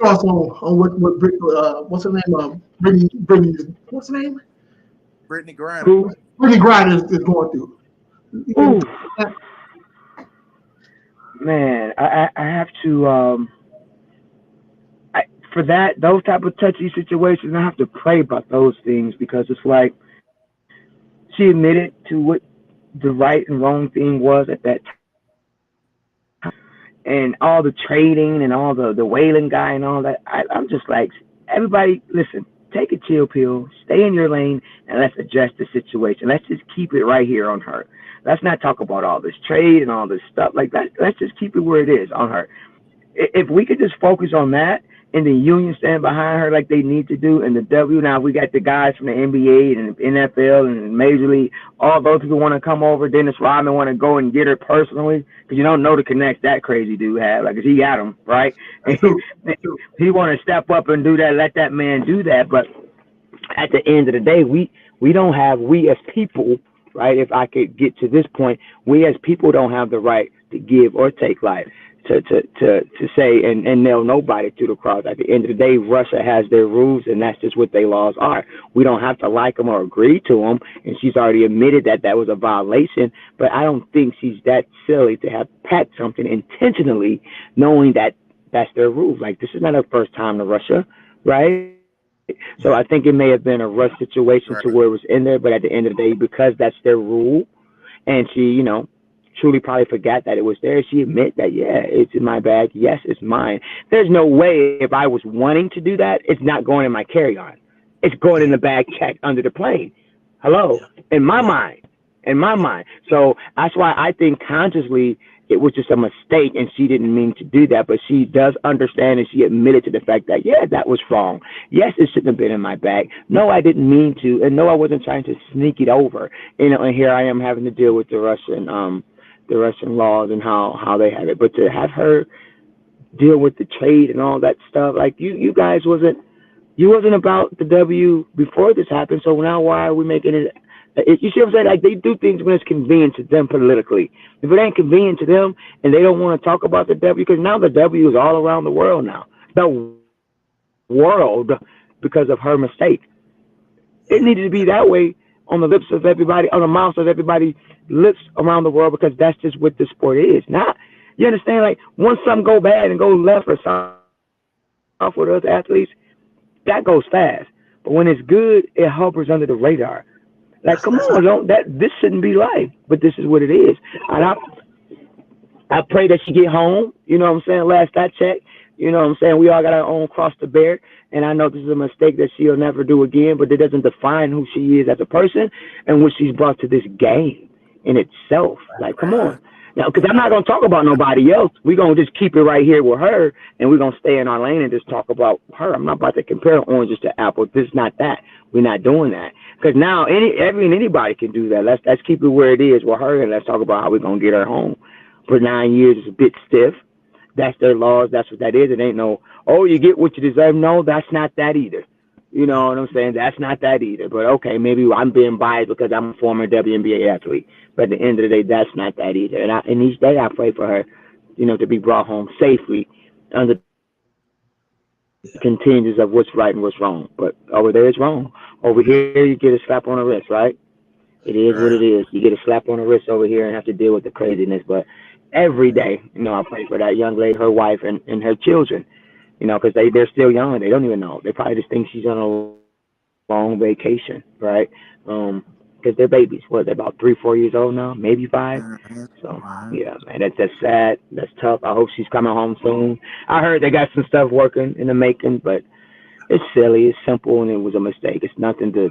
thoughts on what what's her name? Brittany, what's her name? Brittany Griner. Brittany Griner is going through. Ooh. Man, I have to for those type of touchy situations, I have to pray about those things, because it's like she admitted to what the right and wrong thing was at that time, and all the trading and all the whaling guy and all that. I'm just like, everybody, listen, take a chill pill, stay in your lane, and let's address the situation. Let's just keep it right here on her. Let's not talk about all this trade and all this stuff like that. Let's just keep it where it is on her. If we could just focus on that, and the union stand behind her like they need to do, and the W, now we got the guys from the NBA and the NFL and Major League, all those people want to come over. Dennis Rodman want to go and get her personally, because you don't know the connects that crazy dude have, like, 'cause he got them, right? He want to step up and do that, let that man do that. But at the end of the day, we as people, right, if I could get to this point, we as people don't have the right to give or take life. To say and nail nobody to the cross. At the end of the day, Russia has their rules, and that's just what their laws are. We don't have to like them or agree to them, and she's already admitted that was a violation, but I don't think she's that silly to have packed something intentionally, knowing that that's their rules. Like, this is not her first time to Russia, right? So I think it may have been a rush situation to where it was in there, but at the end of the day, because that's their rule, and she, truly probably forgot that it was there, she admit that, yeah, it's in my bag. Yes, it's mine. There's no way, if I was wanting to do that, it's not going in my carry-on. It's going in the bag checked under the plane. Hello? In my mind. So that's why I think consciously it was just a mistake, and she didn't mean to do that, but she does understand, and she admitted to the fact that, yeah, that was wrong. Yes, it shouldn't have been in my bag. No, I didn't mean to, and no, I wasn't trying to sneak it over. And here I am having to deal with the Russian laws and how they have it. But to have her deal with the trade and all that stuff, like, you guys wasn't about the W before this happened, so now why are we making it? You see what I'm saying? Like, they do things when it's convenient to them politically. If it ain't convenient to them and they don't want to talk about the W, because now the W is all around the world now. The world, because of her mistake. It needed to be that way on the lips of everybody, on the mouths of everybody, lips around the world, because that's just what the sport is. Not, you understand? Like, once something go bad and go left or off with other athletes, that goes fast. But when it's good, it hovers under the radar. Like, come on, this shouldn't be life, but this is what it is. And I pray that she get home. You know what I'm saying? Last I checked, You know what I'm saying? We all got our own cross to bear. And I know this is a mistake that she'll never do again, but it doesn't define who she is as a person and what she's brought to this game in itself. Like, come on. Now, because I'm not going to talk about nobody else. We're going to just keep it right here with her, and we're going to stay in our lane and just talk about her. I'm not about to compare oranges to apples. This is not that. We're not doing that. Because now anybody can do that. Let's keep it where it is with her, and let's talk about how we're going to get her home. For 9 years, it's a bit stiff. That's their laws. That's what that is. It ain't no, oh, you get what you deserve. No, that's not that either. You know what I'm saying? That's not that either. But okay, maybe I'm being biased because I'm a former WNBA athlete. But at the end of the day, that's not that either. And each day I pray for her, you know, to be brought home safely under the contingents of what's right and what's wrong. But over there it's wrong. Over here you get a slap on the wrist, right? It is what it is. You get a slap on the wrist over here and have to deal with the craziness. But every day, you know, I pray for that young lady, her wife, and her children, you know, because they're still young. They don't even know. They probably just think she's on a long vacation, right? Because they're babies. What, they're about 3-4 years old now, maybe 5. So, yeah, man, that's sad. That's tough. I hope she's coming home soon. I heard they got some stuff working in the making, but it's silly. It's simple, and it was a mistake. It's nothing to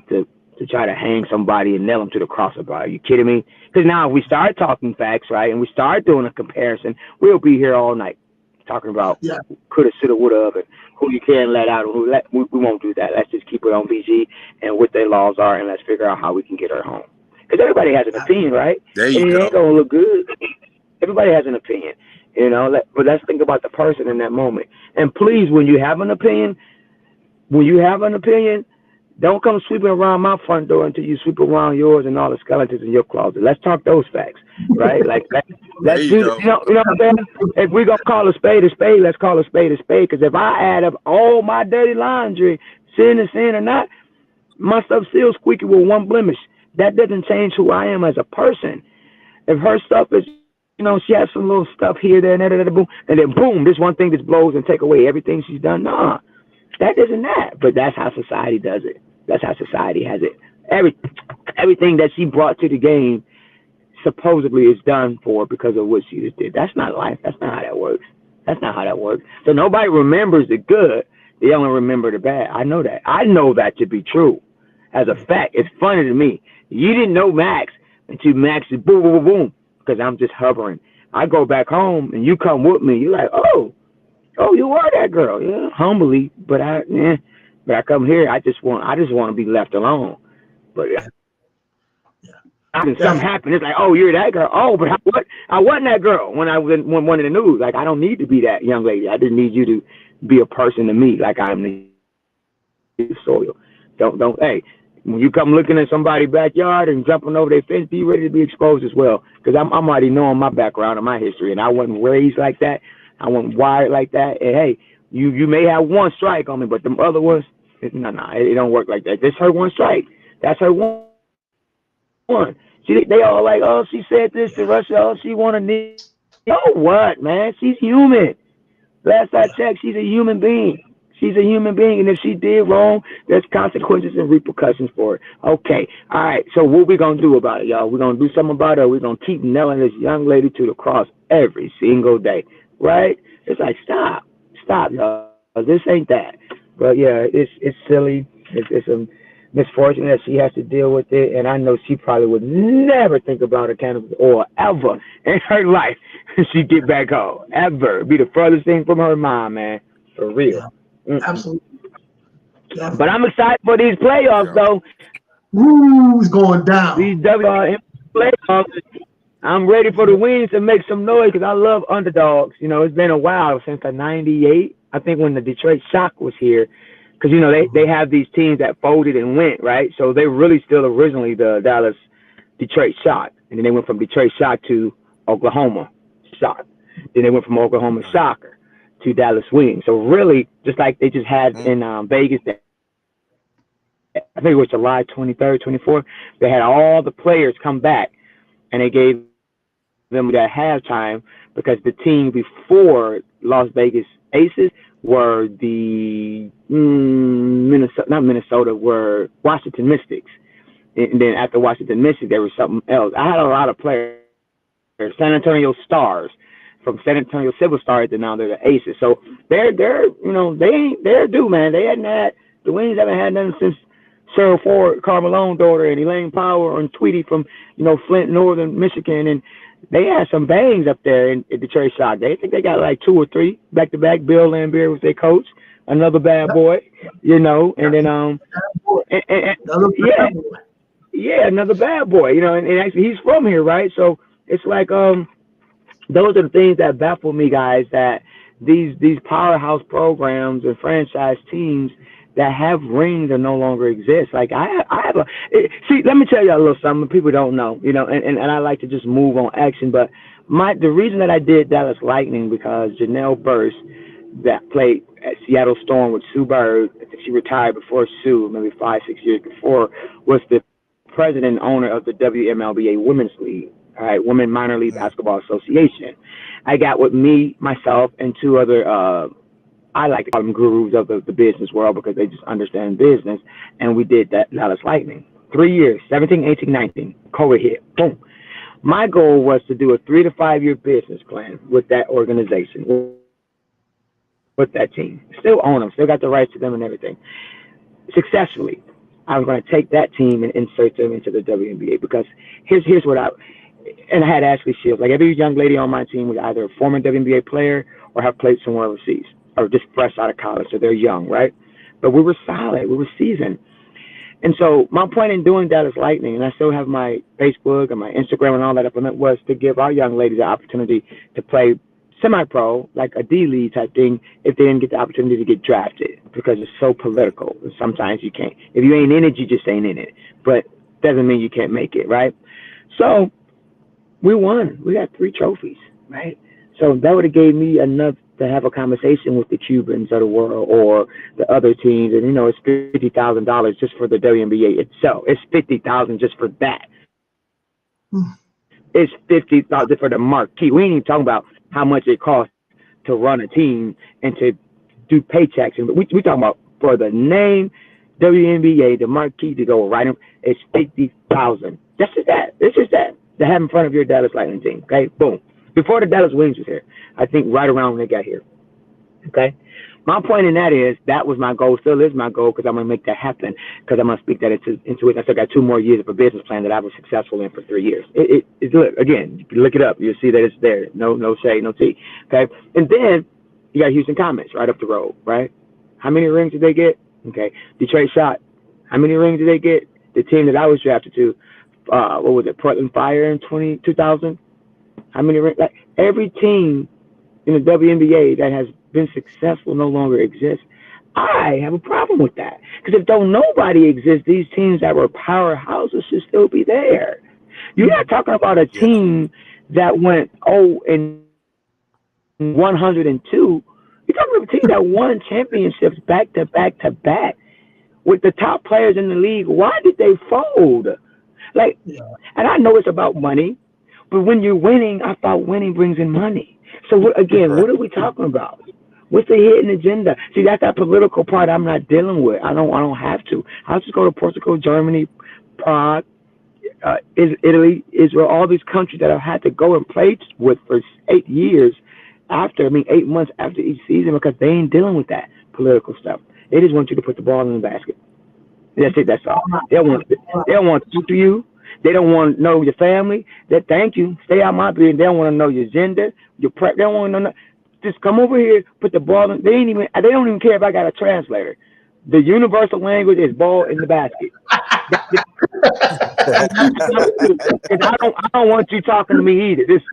try to hang somebody and nail them to the cross about. Are you kidding me? Because now if we start talking facts, right, and we start doing a comparison, we'll be here all night talking about coulda, shoulda, woulda, and who you can let out and who we won't do that. Let's just keep it on BG and what their laws are, and let's figure out how we can get her home. Because everybody has an opinion, right? There you and go. It ain't going to look good. Everybody has an opinion, you know. But let's think about the person in that moment. And please, when you have an opinion, don't come sweeping around my front door until you sweep around yours and all the skeletons in your closet. Let's talk those facts, right? Like, let's do, you know what I'm saying? If we're going to call a spade, let's call a spade. Because if I add up all my dirty laundry, sin or not, my stuff still squeaky with one blemish. That doesn't change who I am as a person. If her stuff is, you know, she has some little stuff here, there, and boom, and then boom, this one thing just blows and take away everything she's done. Nah, that isn't that. But that's how society does it. That's how society has it. Everything that she brought to the game supposedly is done for because of what she just did. That's not life. That's not how that works. That's not how that works. So nobody remembers the good. They only remember the bad. I know that. I know that to be true. As a fact, it's funny to me. You didn't know Max until Max is boom, boom, boom, because I'm just hovering. I go back home and you come with me. You're like, oh, you are that girl. Yeah, humbly, but I come here. I just want to be left alone. But something happened. It's like, oh, you're that girl. Oh, but I wasn't that girl when I was one of the news. Like, I don't need to be that young lady. I didn't need you to be a person to me like I'm the soil. Don't. Hey, when you come looking at somebody's backyard and jumping over their fence, be ready to be exposed as well. Because I'm already knowing my background and my history, and I wasn't raised like that. I wasn't wired like that. And hey, you may have one strike on me, but them other ones, no, it don't work like that. This her one strike. That's her one. They all like, oh, she said this to Russia. Oh, she wanted me. So what, man? She's human. Last I checked, she's a human being. She's a human being, and if she did wrong, there's consequences and repercussions for it. Okay, all right, so what we going to do about it, y'all? We're going to do something about it, or we're going to keep nailing this young lady to the cross every single day, right? It's like, stop, y'all. This ain't that. But, yeah, it's silly. It's a misfortune that she has to deal with it, and I know she probably would never think about cannabis or ever in her life she'd get back home. Ever. It'd be the furthest thing from her mind, man. For real. Absolutely. But I'm excited for these playoffs, though. Who's going down? These WNBA playoffs. I'm ready for the Wings to make some noise because I love underdogs. You know, it's been a while since the '98. I think when the Detroit Shock was here, because you know they have these teams that folded and went, right. So they really still originally the Dallas Detroit Shock, and then they went from Detroit Shock to Oklahoma Shock. Then they went from Oklahoma Shocker to Dallas Wings. So really, just like they just had in Vegas, I think it was July 23rd, 24th, they had all the players come back, and they gave them that halftime because the team before Las Vegas Aces were the were Washington Mystics. And then after Washington Mystics, there was something else. I had a lot of players, San Antonio Stars, from San Antonio Civil Stars, and now they're the Aces. So they're they're due, man. They hadn't had the Wings haven't had nothing since Cheryl Ford, Carmelone's daughter, and Elaine Power and Tweety from Flint, Northern Michigan, and they had some bangs up there in Detroit Shock. They think they got like 2 or 3 back to back. Bill Lambier was their coach, another bad boy, and then yeah, another bad boy, and actually he's from here, right? So it's like those are the things that baffle me, guys, that these powerhouse programs and franchise teams that have rings that no longer exist. Like I have see, let me tell you a little something people don't know, and I like to just move on action, but the reason that I did Dallas Lightning because Janelle Burst that played at Seattle Storm with Sue Bird, I think she retired before Sue, maybe 5-6 years before, was the president and owner of the WNBA Women's League, all right, Women Minor League Basketball Association. I got with me, myself, and 2 other, I like to call them gurus of the business world because they just understand business, and we did that Dallas Lightning. 3 years, 17, 18, 19, COVID hit, boom. My goal was to do a 3 to 5 year business plan with that organization, with that team. Still own them, still got the rights to them and everything. Successfully, I was going to take that team and insert them into the WNBA because here's what I had Ashley Shields. Like every young lady on my team was either a former WNBA player or have played somewhere overseas or just fresh out of college, so they're young, right? But we were solid, we were seasoned. And so my point in doing Dallas Lightning, and I still have my Facebook and my Instagram and all that up on it, was to give our young ladies the opportunity to play semi-pro, like a D-League type thing, if they didn't get the opportunity to get drafted, because it's so political. Sometimes you can't. If you ain't in it, you just ain't in it. But doesn't mean you can't make it, right? So we won. We got 3 trophies, right? So that would have gave me enough to have a conversation with the Cubans of the world or the other teams. And, it's $50,000 just for the WNBA itself. It's $50,000 just for that. It's $50,000 for the marquee. We ain't even talking about how much it costs to run a team and to do paychecks. And we talking about for the name WNBA, the marquee to go right in, it's $50,000. That's just that. It's just that to have in front of your Dallas Lightning team. Okay, boom. Before the Dallas Wings was here, I think right around when they got here. Okay, my point in that is that was my goal, still is my goal, because I'm gonna make that happen. Because I'm gonna speak that into it. I still got 2 more years of a business plan that I was successful in for 3 years. It's look again. You can look it up. You'll see that it's there. No shade, no tea. Okay, and then you got Houston Comets right up the road. Right? How many rings did they get? Okay, Detroit Shot. How many rings did they get? The team that I was drafted to, what was it? Portland Fire in 2000. How many rings? Like every team in the WNBA that has been successful no longer exists. I have a problem with that because if don't nobody exists, these teams that were powerhouses should still be there. You're not talking about a team that went 0-102. You're talking about a team that won championships back to back to back with the top players in the league. Why did they fold? And I know it's about money, but when you're winning, I thought winning brings in money. So what are we talking about? What's the hidden agenda? See, that's that political part I'm not dealing with. I don't have to. I'll just go to Portugal, Germany, Prague, Italy, Israel, all these countries that I've had to go and play with for 8 years 8 months after each season, because they ain't dealing with that political stuff. They just want you to put the ball in the basket. That's it. That's all. They don't want to talk to you. They don't want to know your family. Thank you. Stay out my business. They don't want to know your gender, your prep. They don't want to know. Just come over here, put the ball in. They don't even care if I got a translator. The universal language is ball in the basket. I don't want you talking to me either. Just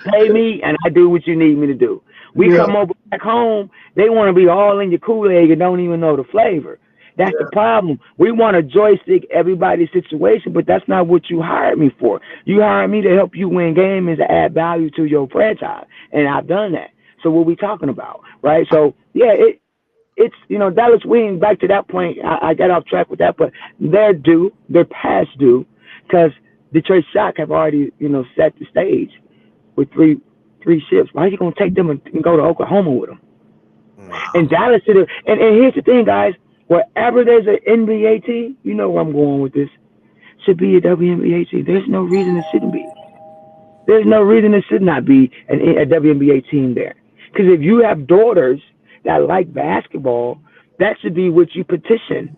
pay me and I do what you need me to do. We come over back home, they want to be all in your Kool-Aid and don't even know the flavor. That's the problem. We want to joystick everybody's situation, but that's not what you hired me for. You hired me to help you win games and to add value to your franchise, and I've done that. So what we talking about, right? So it's Dallas Wings. Back to that point, I got off track with that, but they're past due, because Detroit Shock have already set the stage with three ships. Why are you gonna take them and go to Oklahoma with them? And Dallas and here's the thing, guys. Wherever there's an NBA team, you know where I'm going with this, should be a WNBA team. There's no reason it shouldn't be. There's no reason there should not be a WNBA team there. Because if you have daughters that like basketball, that should be what you petition.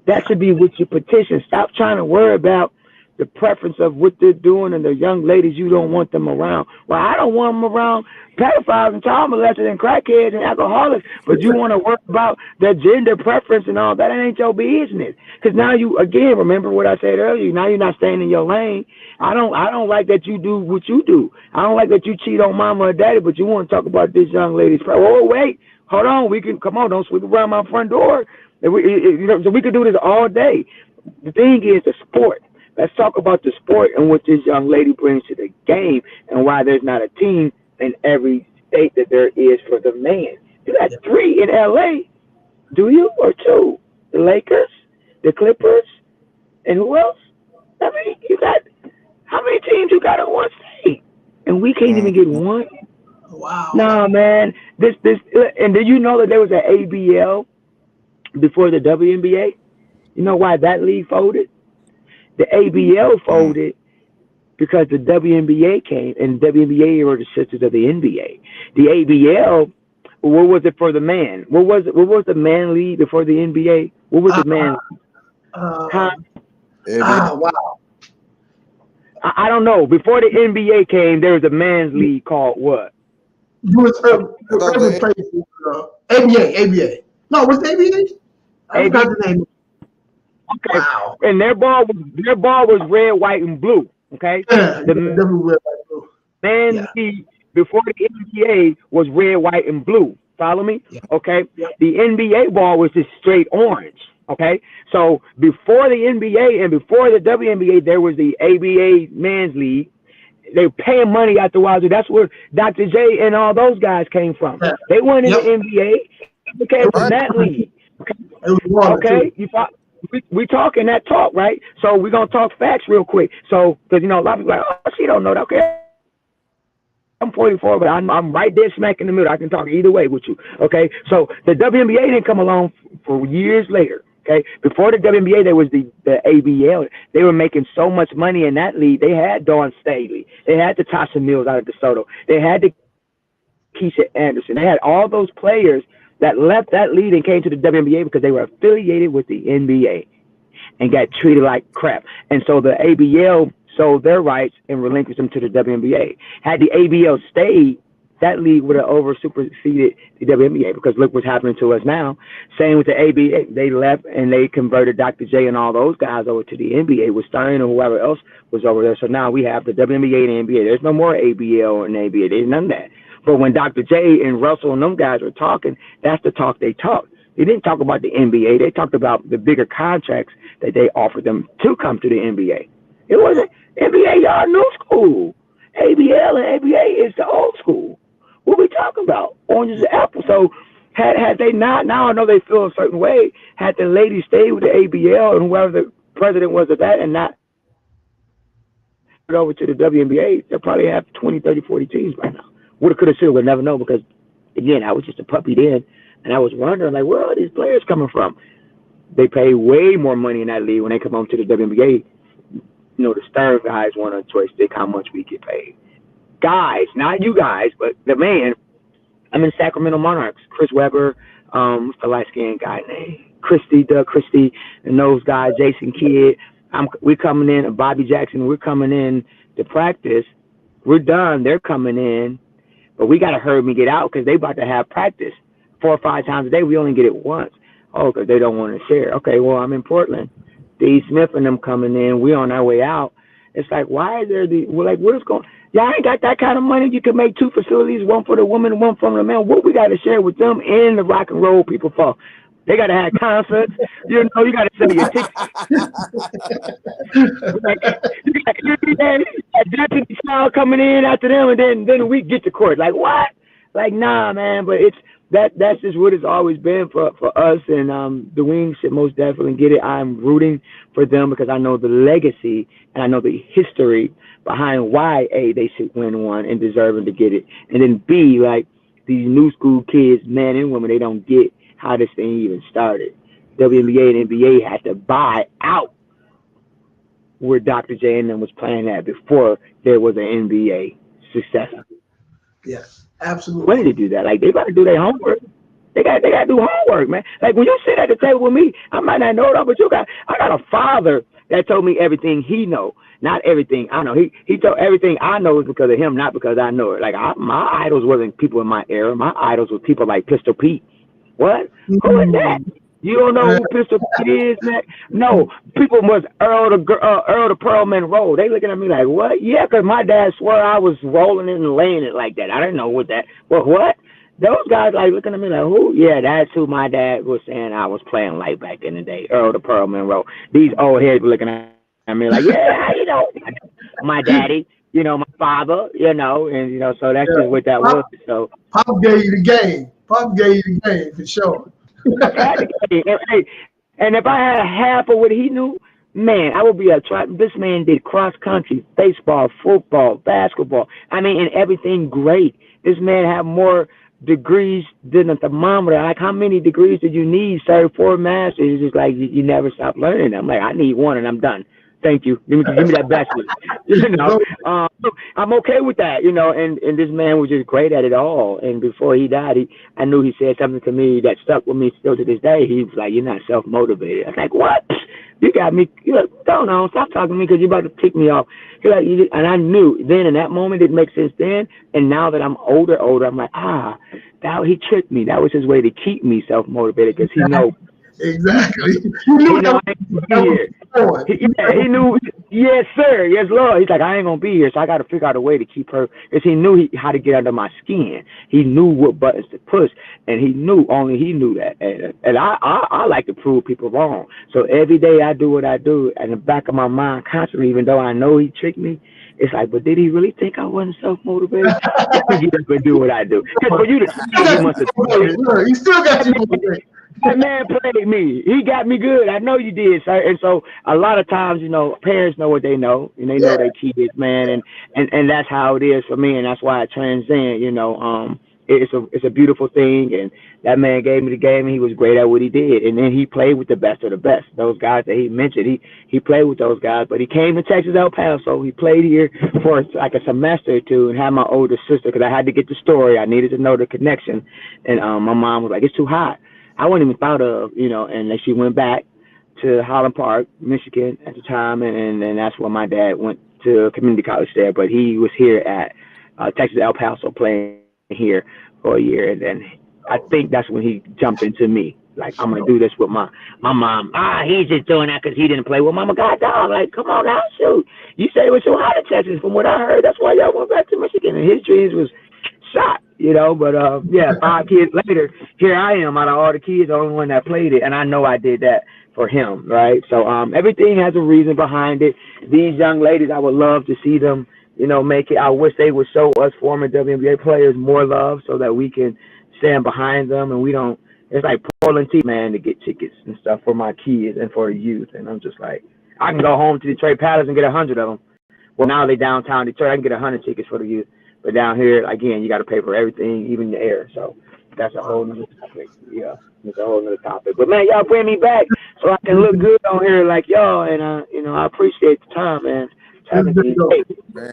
That should be what you petition. Stop trying to worry about the preference of what they're doing and the young ladies you don't want them around. Well, I don't want them around pedophiles and child molesters and crackheads and alcoholics, but you want to worry about their gender preference and all that. It ain't your business. Because now you, again, remember what I said earlier, now you're not staying in your lane. I don't like that you do what you do. I don't like that you cheat on mama or daddy, but you want to talk about this young lady's preference. Oh, wait, hold on. Come on, don't sweep around my front door. So we could do this all day. The thing is the sport. Let's talk about the sport and what this young lady brings to the game and why there's not a team in every state that there is for the man. You got 3 in LA, do you? Or 2? The Lakers, the Clippers, and who else? I mean, you got how many teams you got in one state? And we can't even get one? Wow. Nah, man. This and did you know that there was an ABL before the WNBA? You know why that league folded? The ABL folded because the WNBA came, and the WNBA were the sisters of the NBA. The ABL, what was it for the man? What was the man league before the NBA? What was the man? Wow. I don't know. Before the NBA came, there was a man's league called what? ABA. No, was it ABA? I forgot the name. Okay. Wow. And their ball was red, white, and blue. Okay. Yeah, the red, white, blue. man league before the NBA was red, white, and blue. Follow me? Yeah. Okay. Yeah. The NBA ball was just straight orange. Okay. So before the NBA and before the WNBA, there was the ABA men's league. They were paying money out the wazoo. That's where Dr. J and all those guys came from. Yeah. They weren't in the NBA. They came from that league. Okay. You thought. We talking that talk, right? So we're going to talk facts real quick. So, because, a lot of people are like, oh, she don't know that. Okay. I'm 44, but I'm right there smack in the middle. I can talk either way with you. Okay. So the WNBA didn't come along for years later. Okay. Before the WNBA, there was the ABL. They were making so much money in that league. They had Dawn Staley. They had the Tasha Mills out of DeSoto. They had the Keisha Anderson. They had all those players that left that league and came to the WNBA because they were affiliated with the NBA and got treated like crap. And so the ABL sold their rights and relinquished them to the WNBA. Had the ABL stayed, that league would have superseded the WNBA because look what's happening to us now. Same with the ABA. They left and they converted Dr. J and all those guys over to the NBA with Stern or whoever else was over there. So now we have the WNBA and the NBA. There's no more ABL and ABA. There's none of that. But when Dr. J and Russell and them guys were talking, that's the talk they talked. They didn't talk about the NBA. They talked about the bigger contracts that they offered them to come to the NBA. It wasn't NBA, y'all new school. ABL and ABA is the old school. What we talking about? Oranges and apples. So had they not, now I know they feel a certain way, had the ladies stayed with the ABL and whoever the president was of that and not over to the WNBA, they'll probably have 20, 30, 40 teams by now. Woulda, coulda, shoulda, we'll never know because, again, I was just a puppy then, and I was wondering, like, where are these players coming from? They pay way more money in that league when they come home to the WNBA. The Stern guys want a joystick how much we get paid. Guys, not you guys, but the man. I'm in Sacramento Monarchs. Chris Webber, what's the light-skinned guy name? Doug Christie, and those guys, Jason Kidd. We're coming in, Bobby Jackson, we're coming in to practice. We're done. They're coming in. But we got to hurry and get out because they about to have practice 4 or 5 times a day. We only get it once. Oh, because they don't want to share. Okay, well, I'm in Portland. Steve Smith and them coming in. We on our way out. It's like, why is there we're like, what is going y'all ain't got that kind of money. You can make 2 facilities, one for the woman and one for the man. What we got to share with them and the rock and roll people for? They got to have concerts. You got to sell your tickets. Deputy Child coming in after them, and then we get to court. Like, what? Like, nah, man. But that's just what it's always been for us. And the Wings should most definitely get it. I'm rooting for them because I know the legacy and I know the history behind why, A, they should win one and deserving to get it. And then B, like, these new school kids, men and women, they don't get how this thing even started. WNBA and NBA had to buy out where Dr. J and them was playing at before there was an NBA successor. Yes, absolutely. When did they do that? Like, they got to do their homework. They got to do homework, man. Like, when you sit at the table with me, I might not know it all, but I got a father that told me everything he know, not everything I know. He told everything I know is because of him, not because I know it. Like, my idols wasn't people in my era. My idols were people like Pistol Pete. What? Who is that? You don't know who Pistol Pete is, man? No, people was Earl the Pearl Monroe. They looking at me like, what? Yeah, because my dad swore I was rolling it and laying it like that. I didn't know what that. Well, what? Those guys like looking at me like, who? Yeah, that's who my dad was saying I was playing like back in the day. Earl the Pearl Monroe. These old heads were looking at me like, yeah, you know, my daddy, you know, my father, you know, and you know, so that's just what that was. So Pop gave you the game. Pop gave you the game for sure. And if I had half of what he knew, man, I would be this man did cross country, baseball, football, basketball. I mean, and everything great. This man had more degrees than a thermometer. Like, how many degrees did you need, sir? 4 masters. It's just like you never stop learning. I'm like, I need 1 and I'm done. Thank you. Give me that bachelor. You know, I'm okay with that. You know, and this man was just great at it all. And before he died, I knew he said something to me that stuck with me still to this day. He was like, "You're not self-motivated." I was like, "What? You got me? You like, don't know. Stop talking to me because you're about to tick me off." He's like, and I knew then in that moment it makes sense then. And now that I'm older, I'm like, he tricked me. That was his way to keep me self-motivated because he knows. Exactly. You knew I ain't gonna be here. He knew. Yes, sir. Yes, Lord. He's like, I ain't gonna be here, so I got to figure out a way to keep her. Because he knew how to get under my skin. He knew what buttons to push, and he knew that. And I like to prove people wrong. So every day I do what I do, and in the back of my mind, constantly, even though I know he tricked me, it's like, but did he really think I wasn't self-motivated? Let me get up and do what I do. Because for you to he must have. He still got you motivated. That man played me. He got me good. I know you did, sir. And so a lot of times, you know, parents know what they know, and they know their kids, man. And that's how it is for me, and that's why I transcend. You know, it's a beautiful thing. And that man gave me the game, and he was great at what he did. And then he played with the best of the best. Those guys that he mentioned, he played with those guys. But he came to Texas El Paso. He played here for like a semester or two, and had my older sister because I had to get the story. I needed to know the connection. And my mom was like, "It's too hot." I wasn't even thought of, you know, and then she went back to Highland Park, Michigan at the time, and that's where my dad went to community college there. But he was here at Texas El Paso playing here for a year, and then I think that's when he jumped into me. Like, I'm gonna do this with my mom. He's just doing that because he didn't play with Mama. God, dog, like, come on now, shoot. You said it was so hot in Texas. From what I heard, that's why y'all went back to Michigan, and his dreams was shot. You know, but 5 kids later, here I am out of all the kids, the only one that played it, and I know I did that for him, right? So everything has a reason behind it. These young ladies, I would love to see them, you know, make it. I wish they would show us former WNBA players more love so that we can stand behind them, and we don't. It's like pulling teeth, man, to get tickets and stuff for my kids and for the youth, and I'm just like, I can go home to Detroit Palace and get 100 of them. Well, now they downtown Detroit, I can get 100 tickets for the youth. But down here, again, you got to pay for everything, even the air. So that's a whole nother topic. Yeah, it's a whole nother topic. But man, y'all bring me back so I can look good on here like y'all. And you know, I appreciate the time, man.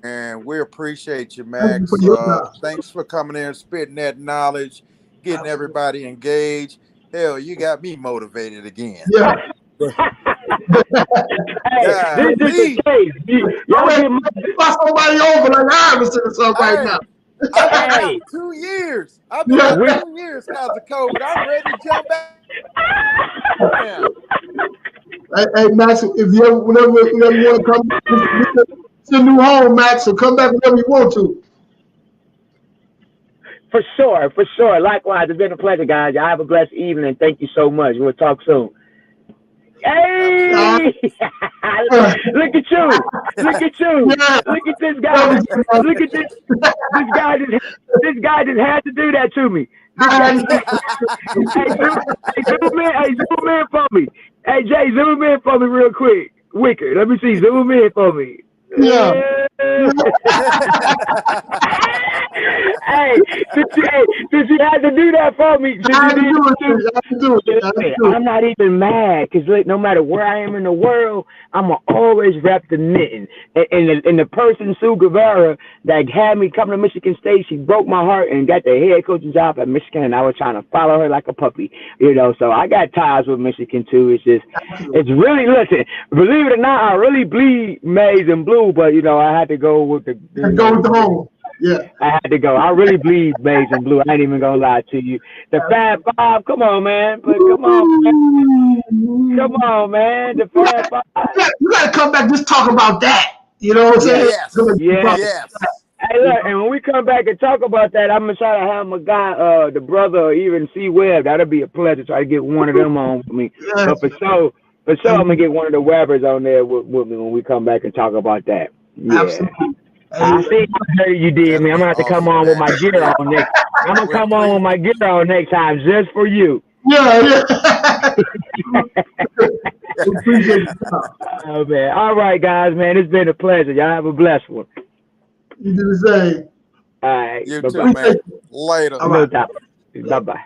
Man, we appreciate you, Max. Thanks for coming in, spitting that knowledge, getting everybody engaged. Hell, you got me motivated again. Yeah. Hey, this is the case. Y'all get somebody over like Iverson or something right now. I've been out 2 years. I've been out 2 years because of COVID. I'm ready to jump back. Hey, Max, if you ever, whenever you want to come to a new home, Max, so come back whenever you want to. For sure. Likewise, it's been a pleasure, guys. Y'all have a blessed evening. Thank you so much. We'll talk soon. Hey! Look at you! Look at this guy! Look at this! This guy just had to do that to me. Hey, zoom in for me. Hey, Jay, zoom in for me real quick. Wicker, let me see. Zoom in for me. Yeah. Hey, since you had to do that for me, I had to do it. I'm not even mad because no matter where I am in the world, I'ma always rep the knitting. And the person Sue Guevara that had me come to Michigan State, she broke my heart and got the head coaching job at Michigan, and I was trying to follow her like a puppy, So I got ties with Michigan too. It's really, listen, believe it or not, I really bleed maize and blue, but I had to go with the home. Yeah, I had to go. I really bleed maize and blue. I ain't even gonna lie to you. The Fab Five, come on, man. But come on, man. The Fab Five. You gotta come back. Just talk about that. You know what I'm saying? Yes. Hey, look, and when we come back and talk about that, I'm gonna try to have my guy, the brother, or even C Webb. That'll be a pleasure. Try to get one of them on for me. Yes. But for sure, I'm gonna get one of the Webbers on there with me when we come back and talk about that. Yeah. Absolutely. I see how you did me. I'm gonna have to come on with my gear on next. I'm gonna come on with my gear on next time just for you. Yeah. Oh man. All right, guys, man. It's been a pleasure. Y'all have a blessed one. You do the same. All right. You Bye-bye. too, man. Later. All right. Bye bye.